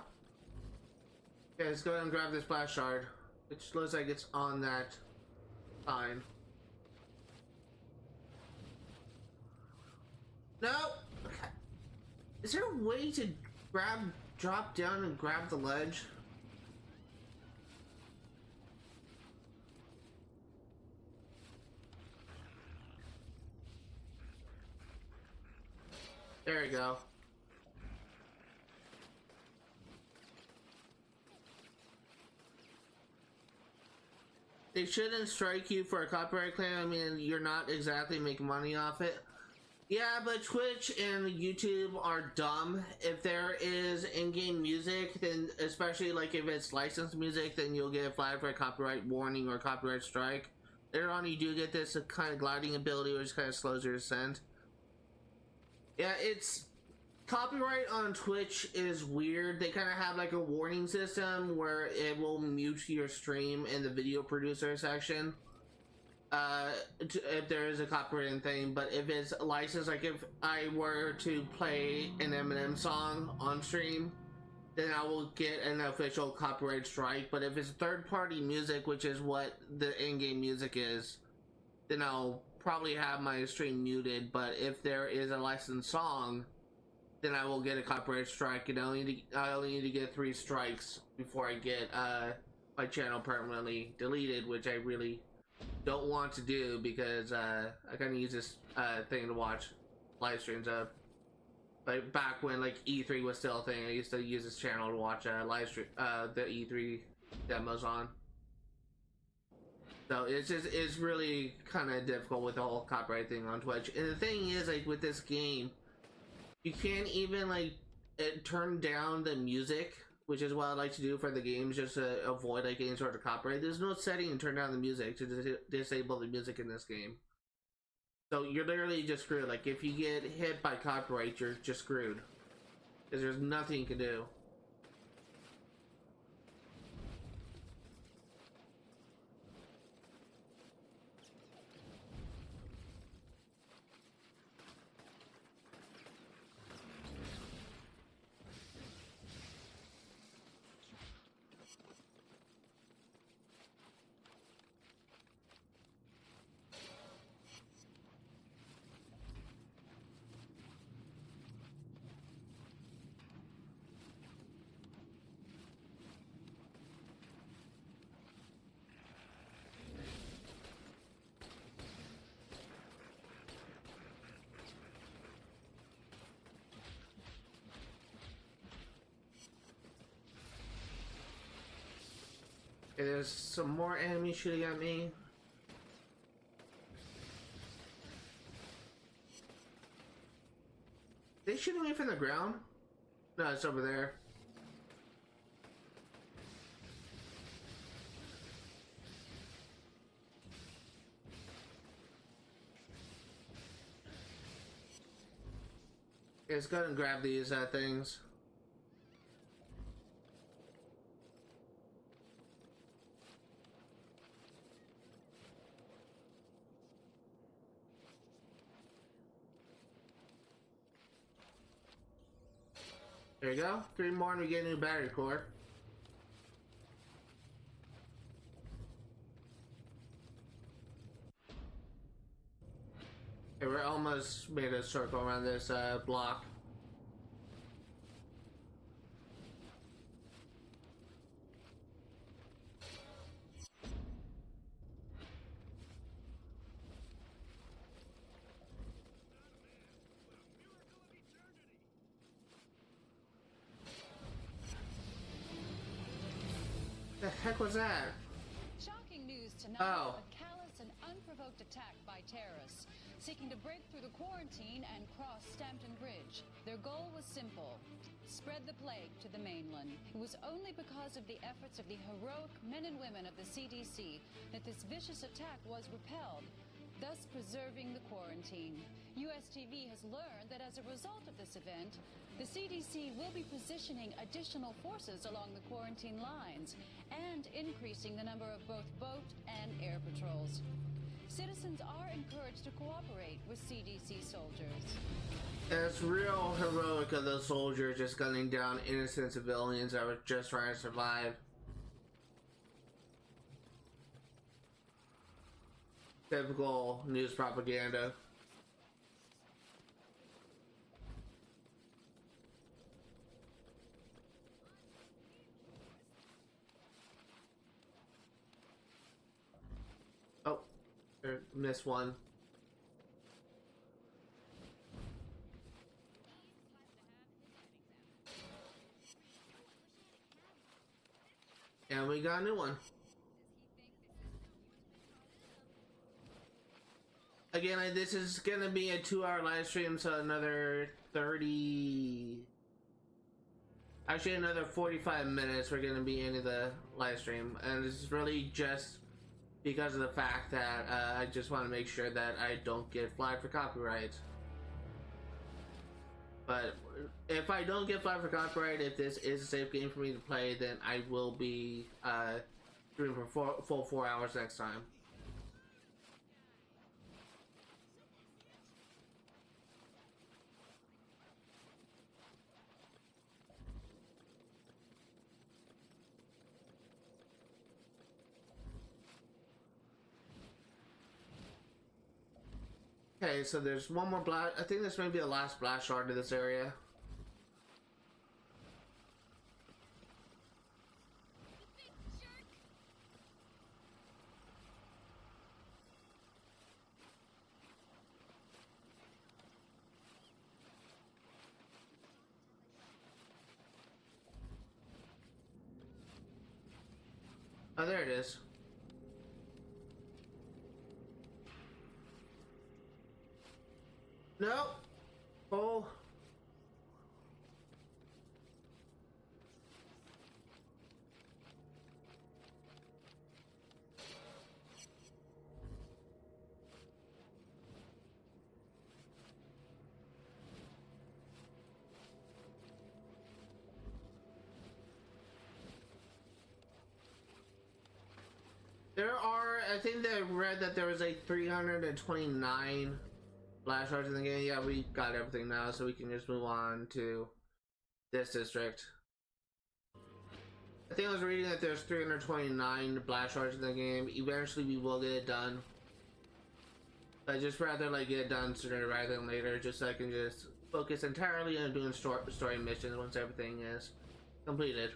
Yeah, let's go ahead and grab this blast shard. Which looks like it's on that sign. No! Okay. Is there a way to drop down and grab the ledge? There we go. They shouldn't strike you for a copyright claim. I mean, you're not exactly making money off it. Yeah, but Twitch and YouTube are dumb. If there is in-game music, then especially like if it's licensed music, then you'll get a flag for a copyright warning or copyright strike. Later on, you do get this kind of gliding ability, which kind of slows your descent. Yeah, it's copyright on Twitch is weird. They kind of have like a warning system where it will mute your stream in the video producer section if there is a copyrighted thing. But if it's licensed, like if I were to play an Eminem song on stream, then I will get an official copyright strike. But if it's third-party music, which is what the in-game music is, then I'll probably have my stream muted. But if there is a licensed song, then I will get a copyright strike, and I only need to get 3 strikes before I get my channel permanently deleted, which I really don't want to do because I kind of use this thing to watch live streams of. Like back when like E3 was still a thing, I used to use this channel to watch live stream the E3 demos on. So it's really kind of difficult with the whole copyright thing on Twitch. And the thing is, like with this game, you can't even like turn down the music, which is what I like to do for the games, just to avoid like any sort of copyright. There's no setting to turn down the music to disable the music in this game. So you're literally just screwed. Like if you get hit by copyright, you're just screwed because there's nothing you can do. Okay, there's some more enemies shooting at me. They shooting me from the ground? No, it's over there. Okay, let's go ahead and grab these things. There you go. 3 more and we get a new battery core. Okay, we're almost made a circle around this block. The heck was that? Shocking news tonight. Oh. A callous and unprovoked attack by terrorists seeking to break through the quarantine and cross Stampton Bridge. Their goal was simple: spread the plague to the mainland. It was only because of the efforts of the heroic men and women of the CDC that this vicious attack was repelled, thus preserving the quarantine. US TV has learned that as a result of this event, the CDC will be positioning additional forces along the quarantine lines and increasing the number of both boat and air patrols. Citizens are encouraged to cooperate with CDC soldiers. It's real heroic of those soldiers just gunning down innocent civilians that were just trying to survive. Typical news propaganda. Oh, missed one. And we got a new one. Again, this is gonna be a 2-hour live stream, so another 30... Actually, another 45 minutes we're gonna be into the live stream. And this is really just because of the fact that I just want to make sure that I don't get flagged for copyright. But if I don't get flagged for copyright, if this is a safe game for me to play, then I will be doing for full 4 hours next time. Okay, so there's one more blast. I think this may be the last blast shard in this area. Oh, there it is. No. Oh. There are, I think I read that there was like 329 blast shards in the game. Yeah, we got everything now, so we can just move on to this district. I think I was reading that there's 329 blast shards in the game. Eventually we will get it done. I just rather like get it done sooner rather than later, just so I can just focus entirely on doing story missions once everything is completed.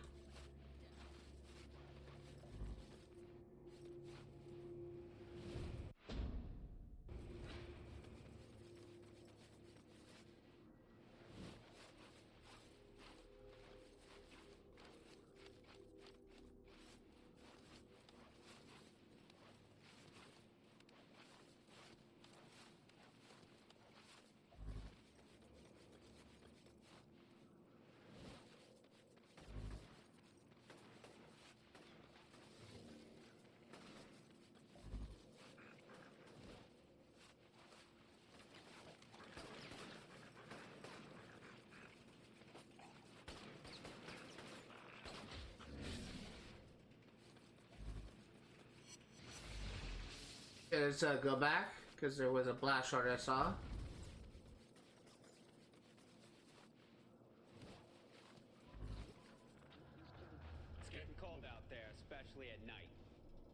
Let's go back, because there was a blast shard I saw. It's getting cold out there, especially at night.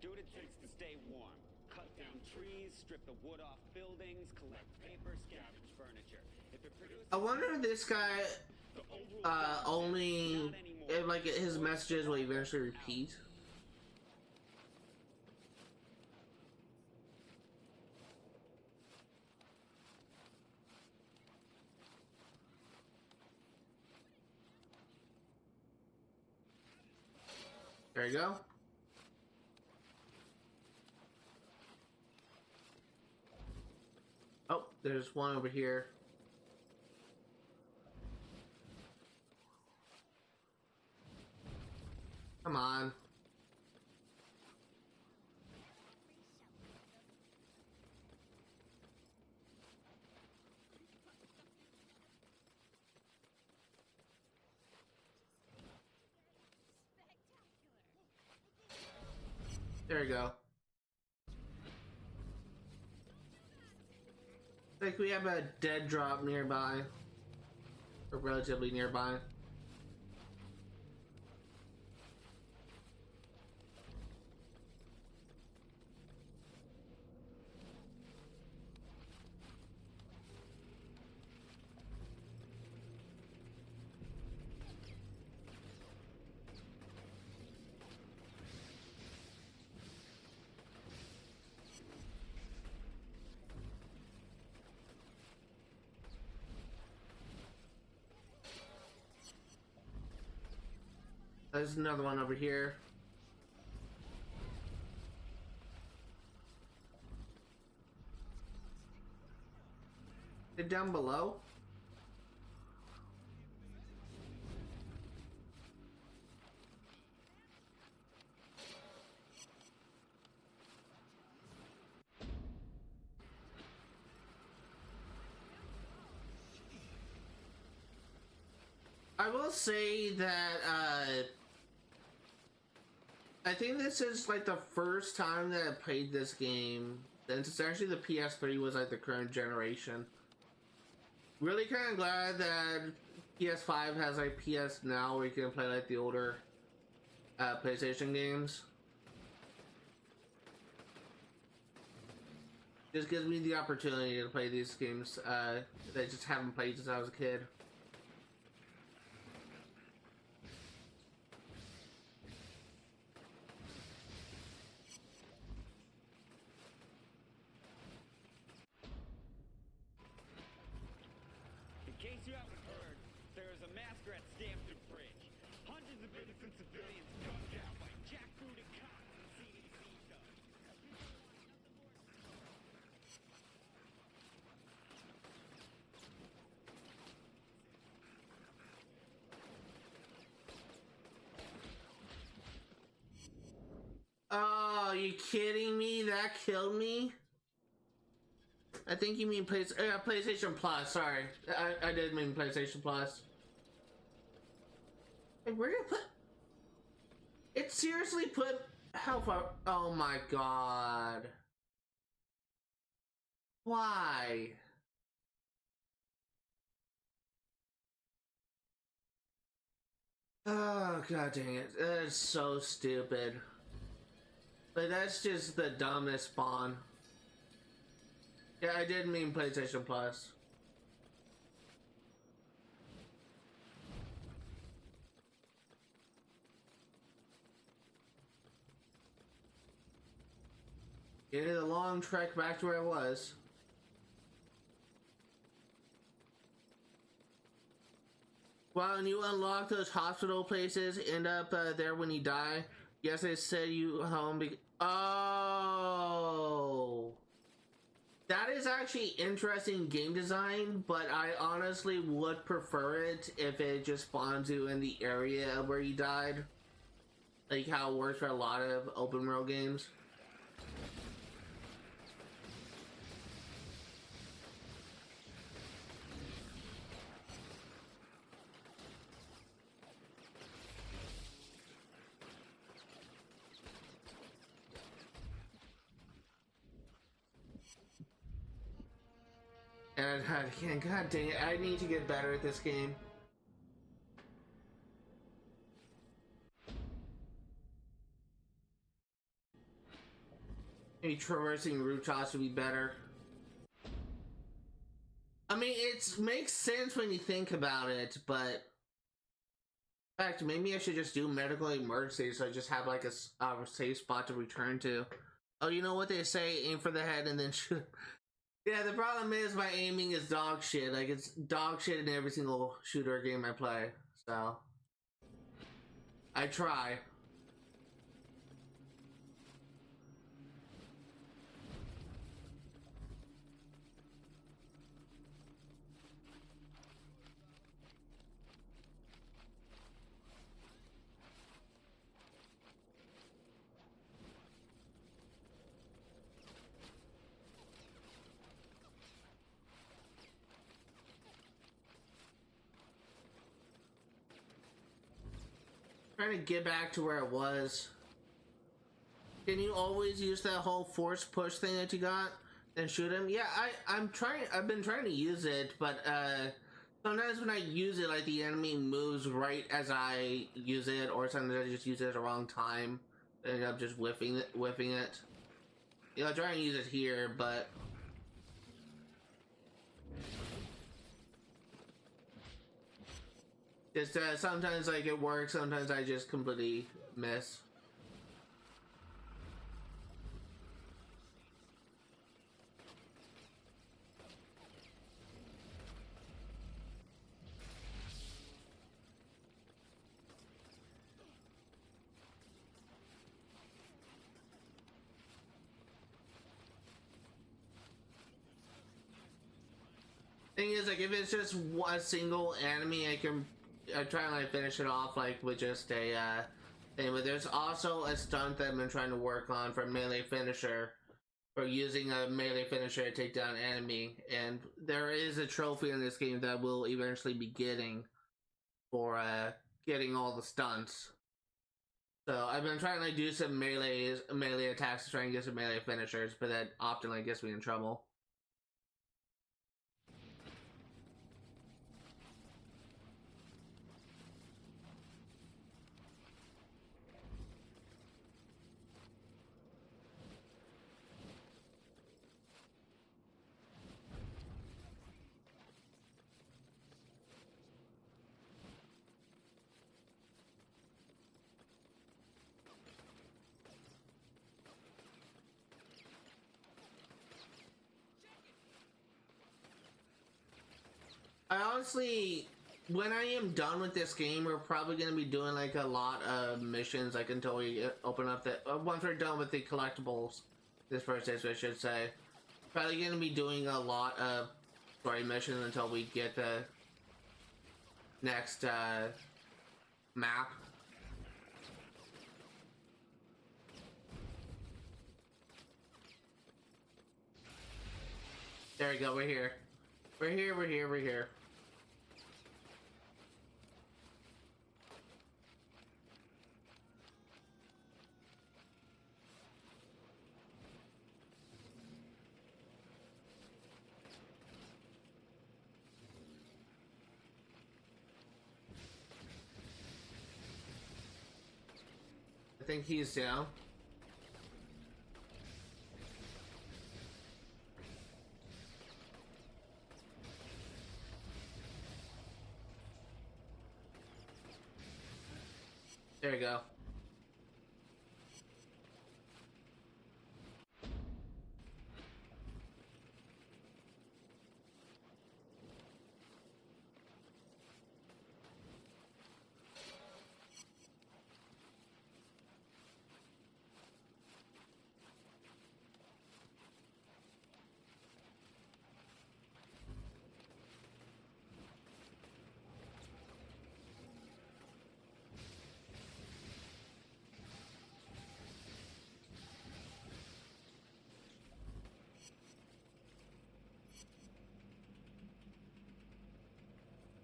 Do what it takes to stay warm. Cut down trees, strip the wood off buildings, collect paper, scavenge furniture. If it produces... I wonder if this guy only, if like his messages will eventually repeat. There you go. Oh, there's one over here. Come on. There you go. Like we have a dead drop nearby. Or relatively nearby. There's another one over here. It down below? I will say that I think this is like the first time that I played this game since it's actually the PS3 was like the current generation. Really kind of glad that PS5 has like PS Now where you can play like the older PlayStation games. Just gives me the opportunity to play these games that I just haven't played since I was a kid. In case you haven't heard, there is a massacre at Stamford Bridge. Hundreds of innocent civilians gunned down by jackbooted cops, the CDC does. Oh, are you kidding me? That killed me? I think you mean PlayStation Plus. Sorry, I did mean PlayStation Plus. Hey, where did it put? It seriously put how far? Oh my god! Why? Oh god dang it! That's so stupid. But that's just the dumbest spawn. Yeah, I did mean PlayStation Plus. It is a long trek back to where I was. Well, and you unlock those hospital places, end up there when you die. Yes, I said you home. Oh. That is actually interesting game design, but I honestly would prefer it if it just spawns you in the area where you died. Like how it works for a lot of open world games. And again, god dang it, I need to get better at this game. Maybe traversing rooftops would be better. I mean, it makes sense when you think about it, but in fact, maybe I should just do medical emergency so I just have like a safe spot to return to. Oh, you know what they say, aim for the head and then shoot. Yeah, the problem is my aiming is dog shit. Like, it's dog shit in every single shooter game I play. So, I try. Trying to get back to where it was. Can you always use that whole force push thing that you got and shoot him? Yeah, I've been trying to use it, but sometimes when I use it, like the enemy moves right as I use it, or sometimes I just use it at the wrong time. I end up just whiffing it. You know, I try and use it here, but just sometimes like it works, sometimes I just completely miss. Thing is, like, if it's just a single enemy, I try and like finish it off like with just a thing. But there's also a stunt that I've been trying to work on for melee finisher, for using a melee finisher to take down an enemy. And there is a trophy in this game that we'll eventually be getting for getting all the stunts. So I've been trying to like do some melee attacks to try and get some melee finishers, but that often like gets me in trouble. I honestly, when I am done with this game, we're probably going to be doing like a lot of missions, like until we open up the, once we're done with the collectibles, this first day, I should say. Probably going to be doing a lot of story missions until we get the next map. There we go, we're here. We're here, we're here, we're here. I think he's down. There we go.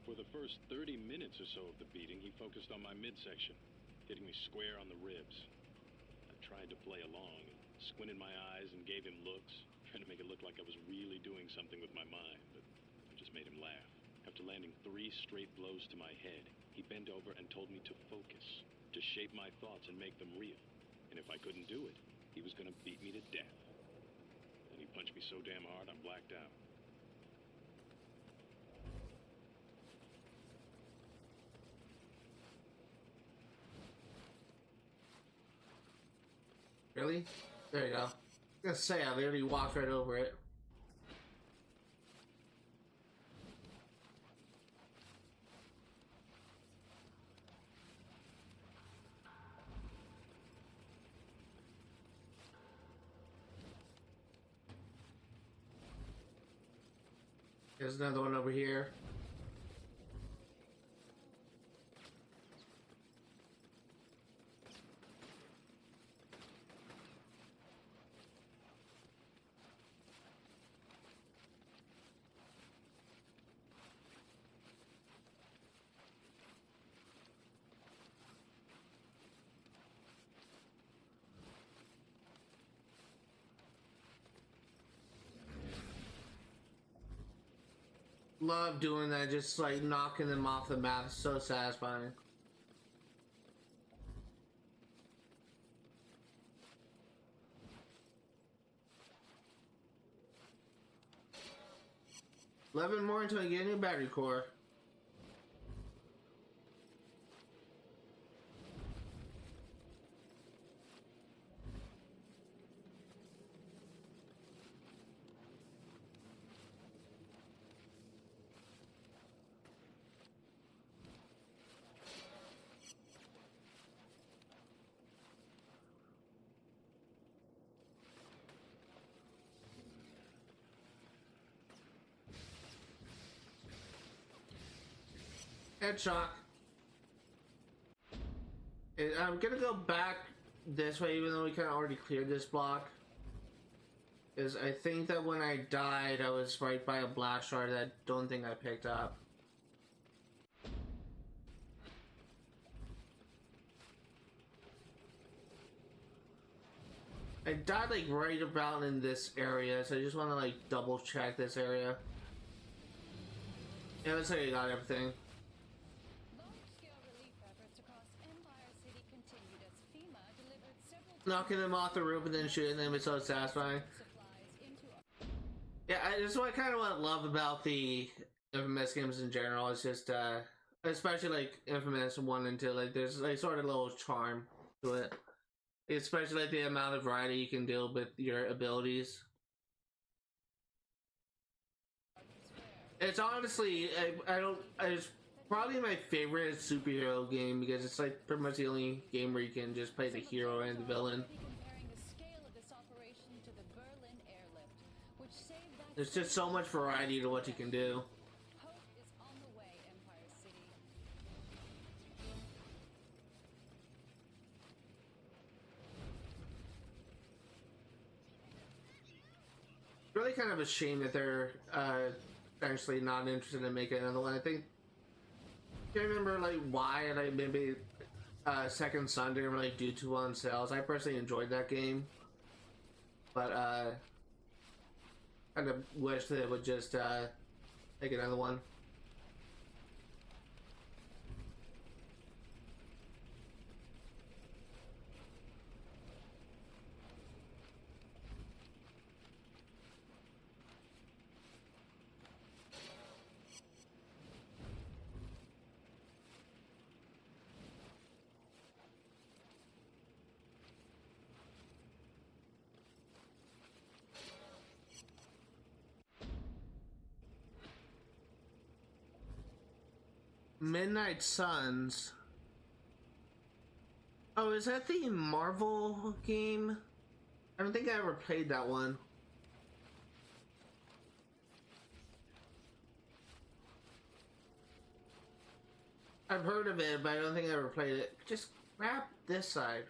For the first 30 minutes or so of the beating, he focused on my midsection, hitting me square on the ribs. I tried to play along, squinted my eyes and gave him looks, trying to make it look like I was really doing something with my mind, but I just made him laugh. After landing 3 straight blows to my head, he bent over and told me to focus, to shape my thoughts and make them real. And if I couldn't do it, he was gonna beat me to death. And he punched me so damn hard, I'm blacked out. Really? There you go. I was gonna say, I literally walked right over it. There's another one over here. Love doing that, just like knocking them off the map. It's so satisfying. $11 more until I get a new battery core. Head shock. And I'm gonna go back this way, even though we kind of already cleared this block. Because I think that when I died, I was right by a blast shard that I don't think I picked up. I died like right about in this area, so I just want to like double check this area. Yeah, looks like I got everything. Large-scale relief efforts across Empire City continued as FEMA delivered several Knocking them off the roof and then shooting them is so satisfying. supplies into Yeah, this is what I kind of love about the InFamous games in general. It's just, especially like InFamous 1 and 2, like there's like sort of a little charm to it. Especially like the amount of variety you can do with your abilities. It's honestly, it's probably my favorite superhero game because it's like pretty much the only game where you can just play the hero and the villain. comparing the scale of this operation to the Berlin airlift, which saved that There's just so much variety to what you can do. hope is on the way, Empire City. Really kind of a shame that they're essentially not interested in making another one. I think I can't remember like why, like maybe Second Son didn't really do too well in sales. I personally enjoyed that game, but kind of wish that it would just make another one. Midnight Suns. Oh, is that the Marvel game? I don't think I ever played that one. I've heard of it, but I don't think I ever played it. Just grab this side.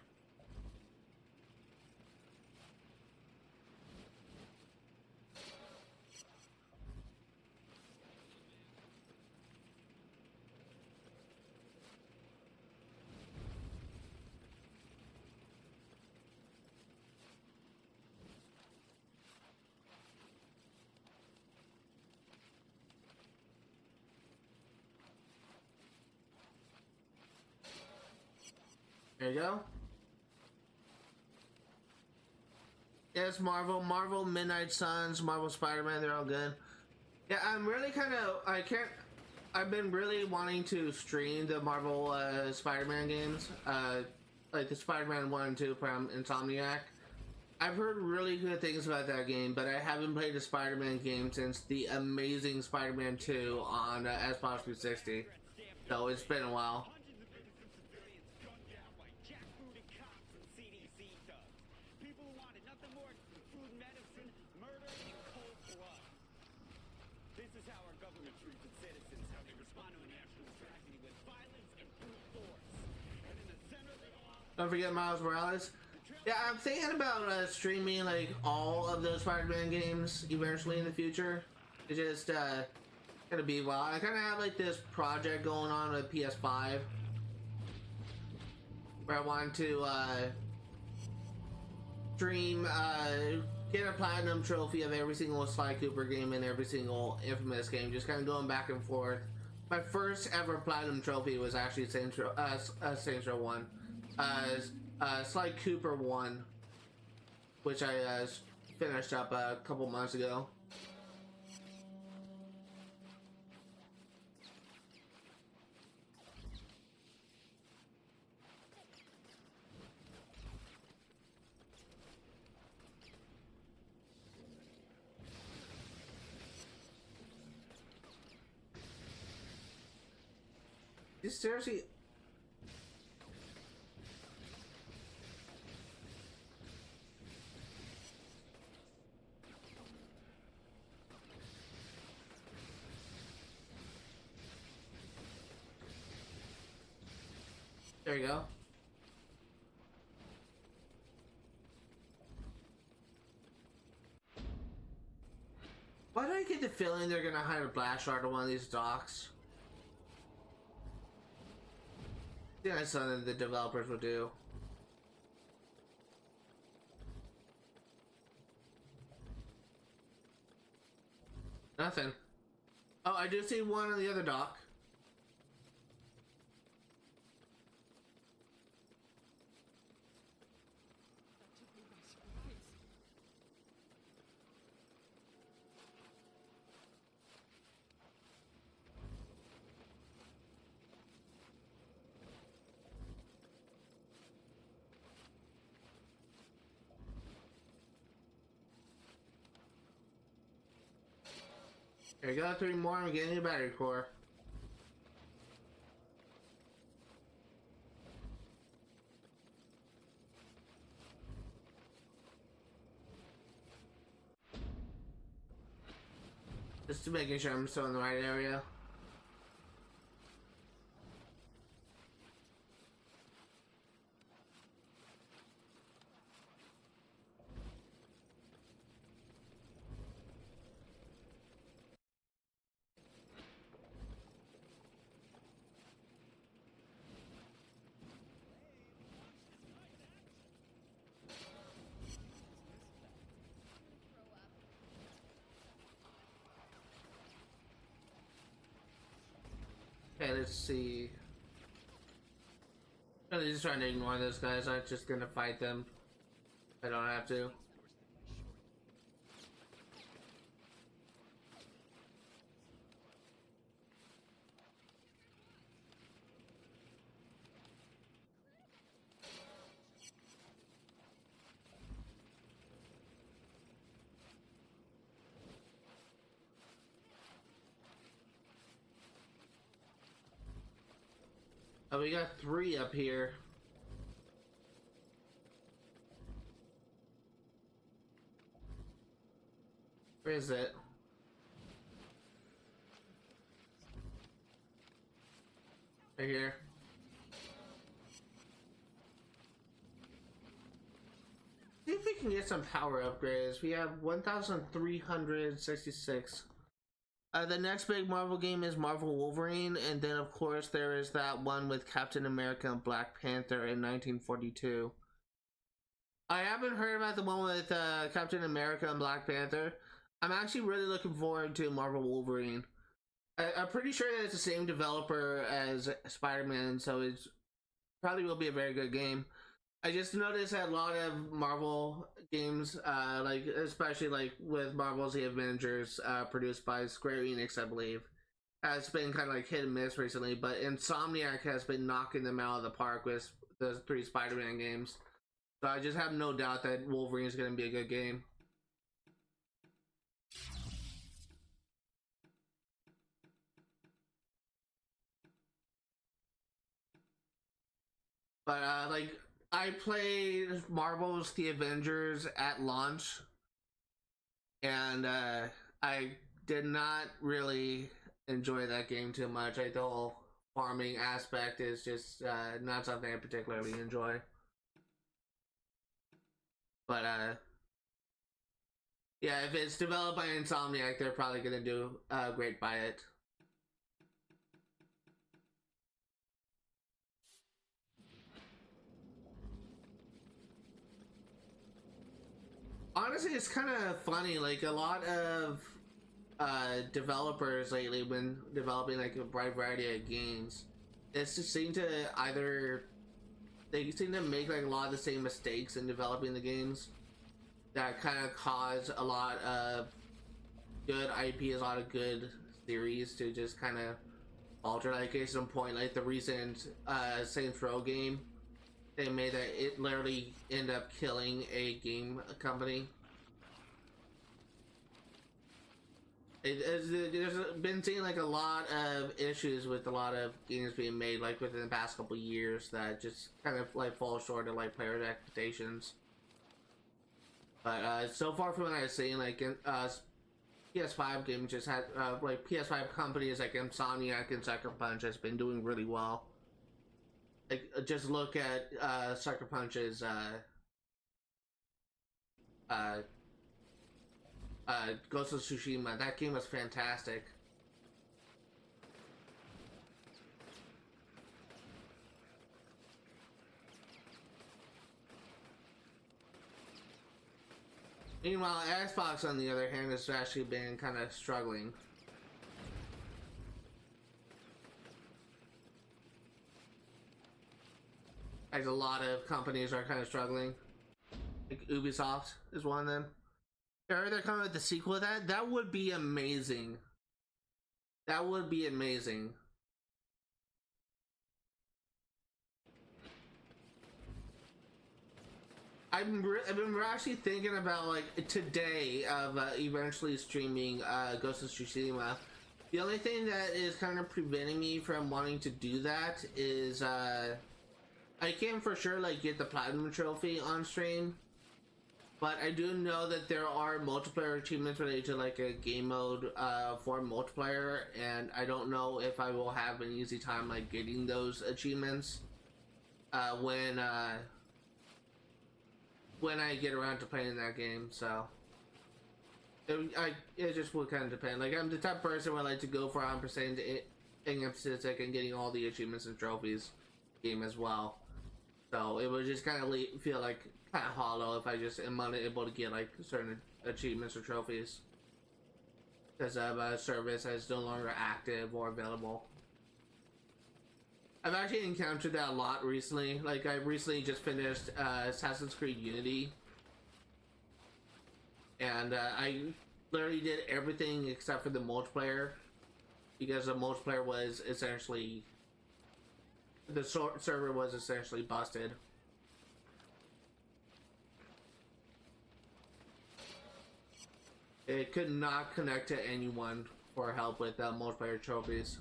There you go. Yes, Marvel Midnight Suns, Marvel Spider-Man, they're all good. Yeah, I'm really I've been really wanting to stream the Marvel Spider-Man games, like the Spider-Man 1 and 2 from Insomniac. I've heard really good things about that game, but I haven't played a Spider-Man game since the amazing Spider-Man 2 on Xbox 360. So it's been a while. Don't forget Miles Morales. Yeah, I'm thinking about streaming like all of those Spider-Man games eventually in the future. It's just gonna be a while. I kind of have like this project going on with PS5 where I want to stream, get a platinum trophy of every single Sly Cooper game and every single InFamous game, just kind of going back and forth. My first ever platinum trophy was actually Saints Row 1. Sly Cooper 1, which I finished up a couple months ago. You seriously? There you go. Why do I get the feeling they're gonna hire Blast Shard to one of these docks? I think that's something the developers will do. Nothing. Oh, I do see one on the other dock. There you go, 3 more. I'm getting a battery core. Just to making sure I'm still in the right area. Okay, let's see. I'm just trying to ignore those guys. I'm just gonna fight them. I don't have to. Oh, we got 3 up here. Where is it? Right here. See if we can get some power upgrades. We have 1,366. The next big Marvel game is Marvel Wolverine, and then of course there is that one with Captain America and Black Panther in 1942. I haven't heard about the one with Captain America and Black Panther. I'm actually really looking forward to Marvel Wolverine. I'm pretty sure that it's the same developer as Spider-Man, so it's probably will be a very good game. I just noticed that a lot of Marvel games, like especially like with Marvel's The Avengers, produced by Square Enix, I believe, has been kind of like hit and miss recently. But Insomniac has been knocking them out of the park with the 3 Spider-Man games. So I just have no doubt that Wolverine is going to be a good game. But like, I played Marvel's The Avengers at launch, and I did not really enjoy that game too much. Like, the whole farming aspect is just not something I particularly enjoy. But yeah, if it's developed by Insomniac, they're probably gonna do great by it. Honestly, it's kind of funny. Like, a lot of developers lately, when developing like a wide variety of games, it's just seem to they seem to make like a lot of the same mistakes in developing the games that kind of cause a lot of good IPs, a lot of good series to just kind of alter. Like, case in point, like the recent Saints Row game, they made that it literally ended up killing a game company. There's been seeing like a lot of issues with a lot of games being made like within the past couple years that just kind of like fall short of like players' expectations. But so far from what I've seen, like PS5 games just had like PS5 companies like Insomniac and Sucker Punch has been doing really well. like just look at Sucker Punch's Ghost of Tsushima. That game was fantastic. Meanwhile, Xbox, on the other hand, has actually been kind of struggling. Like a lot of companies are kind of struggling. Like Ubisoft is one of them. Are they coming with the sequel to that? That would be amazing. That would be amazing. I've been actually thinking about like today of eventually streaming Ghost of Tsushima. The only thing that is kind of preventing me from wanting to do that is I can for sure like get the platinum trophy on stream, but I do know that there are multiplayer achievements related to like a game mode for multiplayer, and I don't know if I will have an easy time like getting those achievements when I get around to playing that game. So it just would kind of depend. Like I'm the type of person where I like to go for 100% emphasis and getting all the achievements and trophies game as well. So it would just kind of feel like kind of hollow if I just am unable to get like certain achievements or trophies because of a service that is no longer active or available. I've actually encountered that a lot recently. Like I recently just finished Assassin's Creed Unity, and I literally did everything except for the multiplayer because the multiplayer was essentially the server was essentially busted. It could not connect to anyone for help with multiplayer trophies.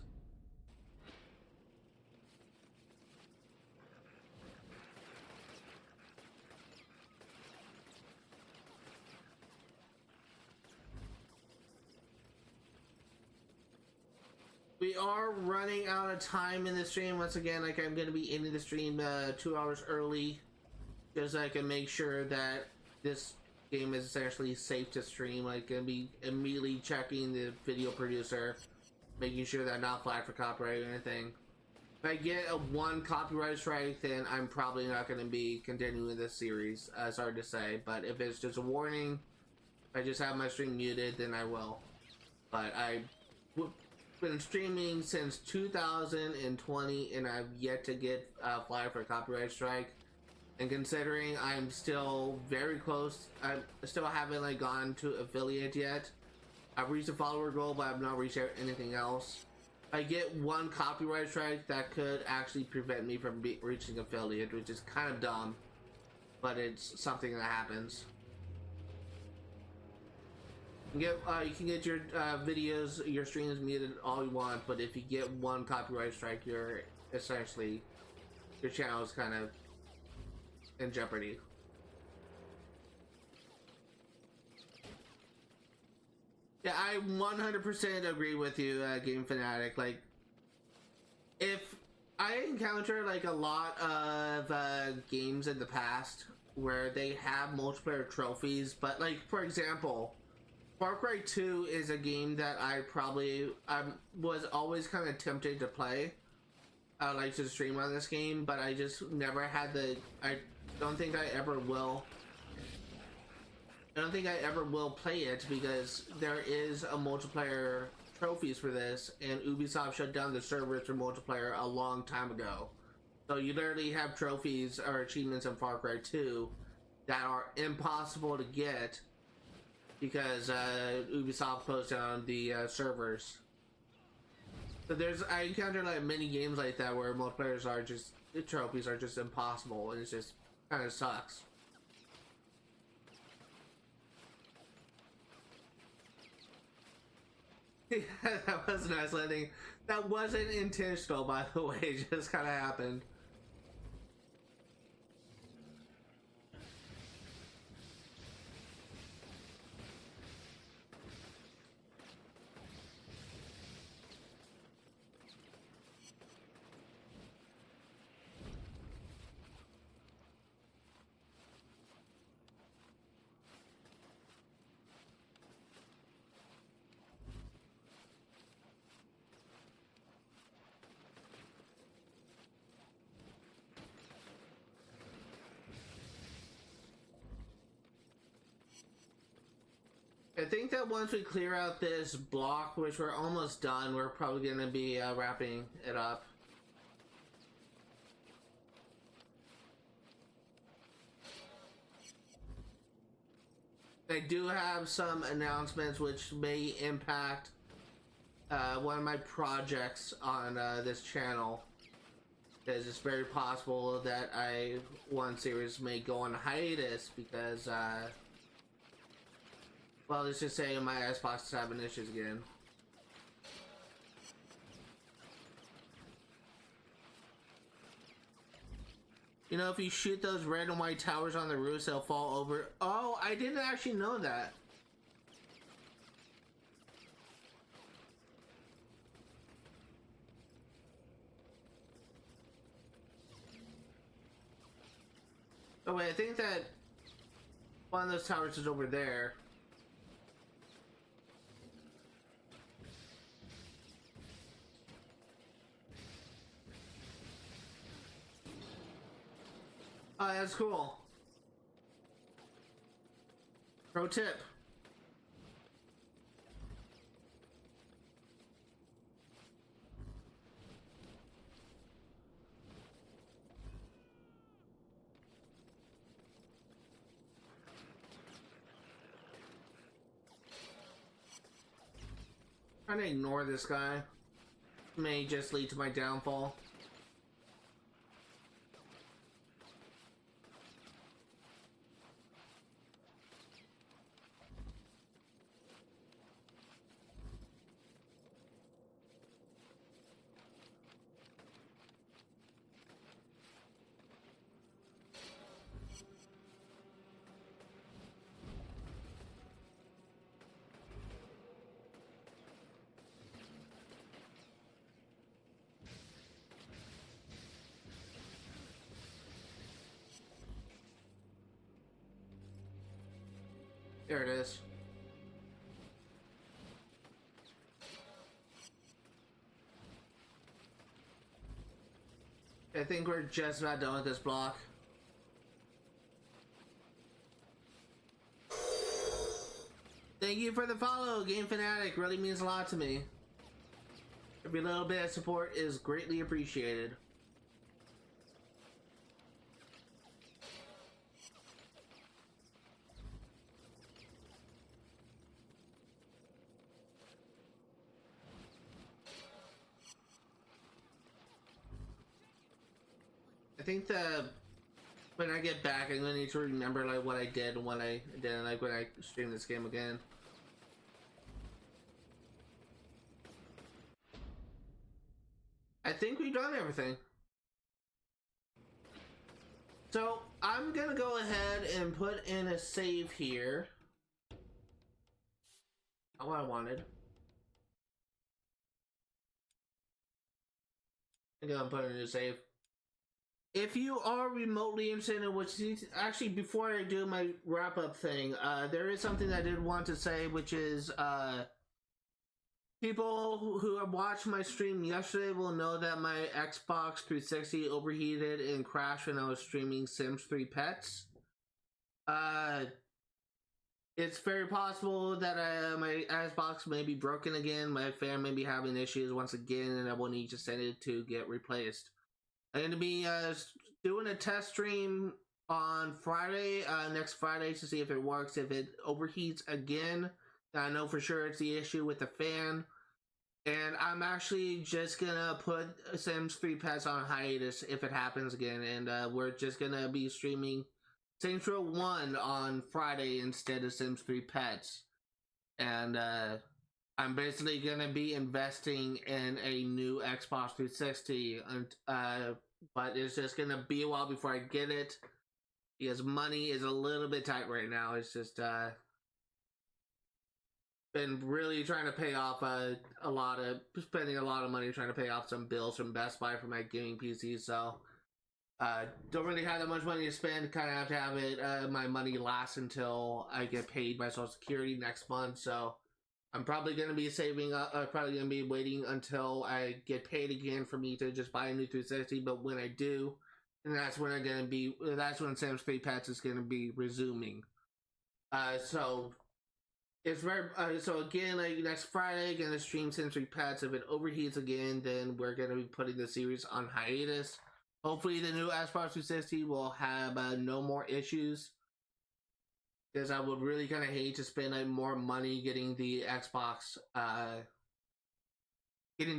We are running out of time in the stream. Once again, like I'm going to be ending the stream 2 hours early, just so I can make sure that this game is essentially safe to stream. Like, going to be immediately checking the video producer, making sure that I'm not flagged for copyright or anything. If I get a one copyright strike, then I'm probably not going to be continuing this series. It's hard to say, but if it's just a warning, if I just have my stream muted, then I will. But I've been streaming since 2020 and I've yet to get flagged for a copyright strike. And considering I'm still very close, I still haven't like gone to affiliate yet. I've reached a follower goal, but I've not reached anything else. If I get one copyright strike, that could actually prevent me from reaching affiliate, which is kind of dumb, but it's something that happens. You can get your videos, your streams muted all you want, but if you get one copyright strike, you're essentially, your channel is kind of in jeopardy. Yeah, I 100% agree with you, Game Fanatic. Like, if I encounter like a lot of games in the past where they have multiplayer trophies, but like for example, Far Cry 2 is a game that I was always kind of tempted to play. I like to stream on this game, but I just never had I don't think I ever will. I don't think I ever will play it because there is a multiplayer trophies for this, and Ubisoft shut down the servers for multiplayer a long time ago. So you literally have trophies or achievements in Far Cry 2 that are impossible to get because Ubisoft posted on the servers. So I encounter like many games like that where multiplayers are just, the trophies are just impossible, and it just kind of sucks. Yeah, that was a nice landing. That wasn't intentional, by the way, it just kind of happened. I think that once we clear out this block, which we're almost done, we're probably going to be wrapping it up. I do have some announcements which may impact one of my projects on this channel. Because it's very possible that one series may go on hiatus because, well, let's just say my Xbox is having issues again. You know, if you shoot those red and white towers on the roofs, they'll fall over. Oh, I didn't actually know that. Oh wait, I think that one of those towers is over there. Oh, that's cool. Pro tip. Trying to ignore this guy. May just lead to my downfall. There it is. I think we're just about done with this block. Thank you for the follow, Game Fanatic. Really means a lot to me. Every little bit of support is greatly appreciated. I think when I get back, I'm gonna need to remember like what I did and what I didn't, like when I stream this game again. I think we've done everything. So I'm gonna go ahead and put in a save here. Not what I wanted. I'm gonna put in a new save. If you are remotely interested in which, actually before I do my wrap up thing, there is something I did want to say, which is people who have watched my stream yesterday will know that my Xbox 360 overheated and crashed when I was streaming Sims 3 Pets. It's very possible that my Xbox may be broken again, my fan may be having issues once again, and I will need to send it to get replaced. I'm going to be doing a test stream on Friday, next Friday, to see if it works. If it overheats again, I know for sure it's the issue with the fan. And I'm actually just going to put Sims 3 Pets on hiatus if it happens again. And we're just going to be streaming Saints Row 1 on Friday instead of Sims 3 Pets. And I'm basically going to be investing in a new Xbox 360, but it's just going to be a while before I get it, because money is a little bit tight right now. It's just been really trying to pay off spending a lot of money trying to pay off some bills from Best Buy for my gaming PC, so don't really have that much money to spend. Kind of have to have it, my money last until I get paid my Social Security next month, so I'm probably going to be saving up, probably going to be waiting until I get paid again for me to just buy a new 360, but when I do, and that's when that's when Sims 3 Pets is going to be resuming. So It's very so again, like next Friday, gonna stream Sensory Pets. If it overheats again, then we're gonna be putting the series on hiatus. Hopefully, the new Xbox 360 will have no more issues. Because I would really kind of hate to spend like more money getting the Xbox, spend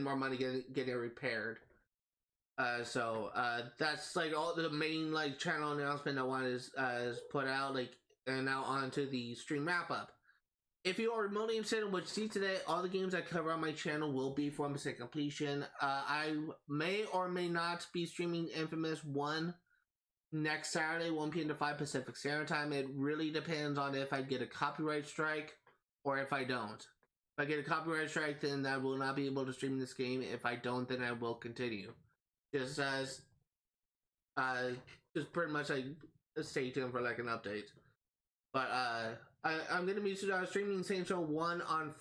more money getting it repaired. So that's like all the main like channel announcement I wanted to put out, like, and now on to the stream wrap up. If you are remotely interested in what you see today, all the games I cover on my channel will be for 100% completion. I may or may not be streaming InFamous 1 next Saturday, 1 p.m. to 5 Pacific Standard Time. It really depends on if I get a copyright strike or if I don't. If I get a copyright strike, then I will not be able to stream this game. If I don't, then I will continue. Just as, just pretty much like stay tuned for like an update. But I'm gonna be streaming Saints Row 1 on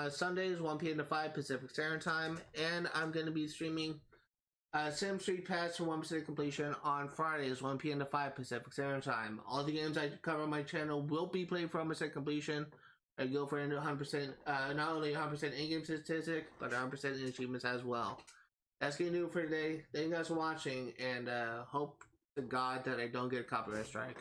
Sundays, 1 p.m. to 5 Pacific Standard Time, and I'm gonna be streaming Sim Street Pass for 1% completion on Fridays, 1 p.m. to 5 Pacific Standard Time. All the games I cover on my channel will be played for 100% completion. I go for 100%, not only 100% in-game statistic, but 100% in achievements as well. That's gonna do it for today. Thank you guys for watching, and hope to God that I don't get a copyright strike.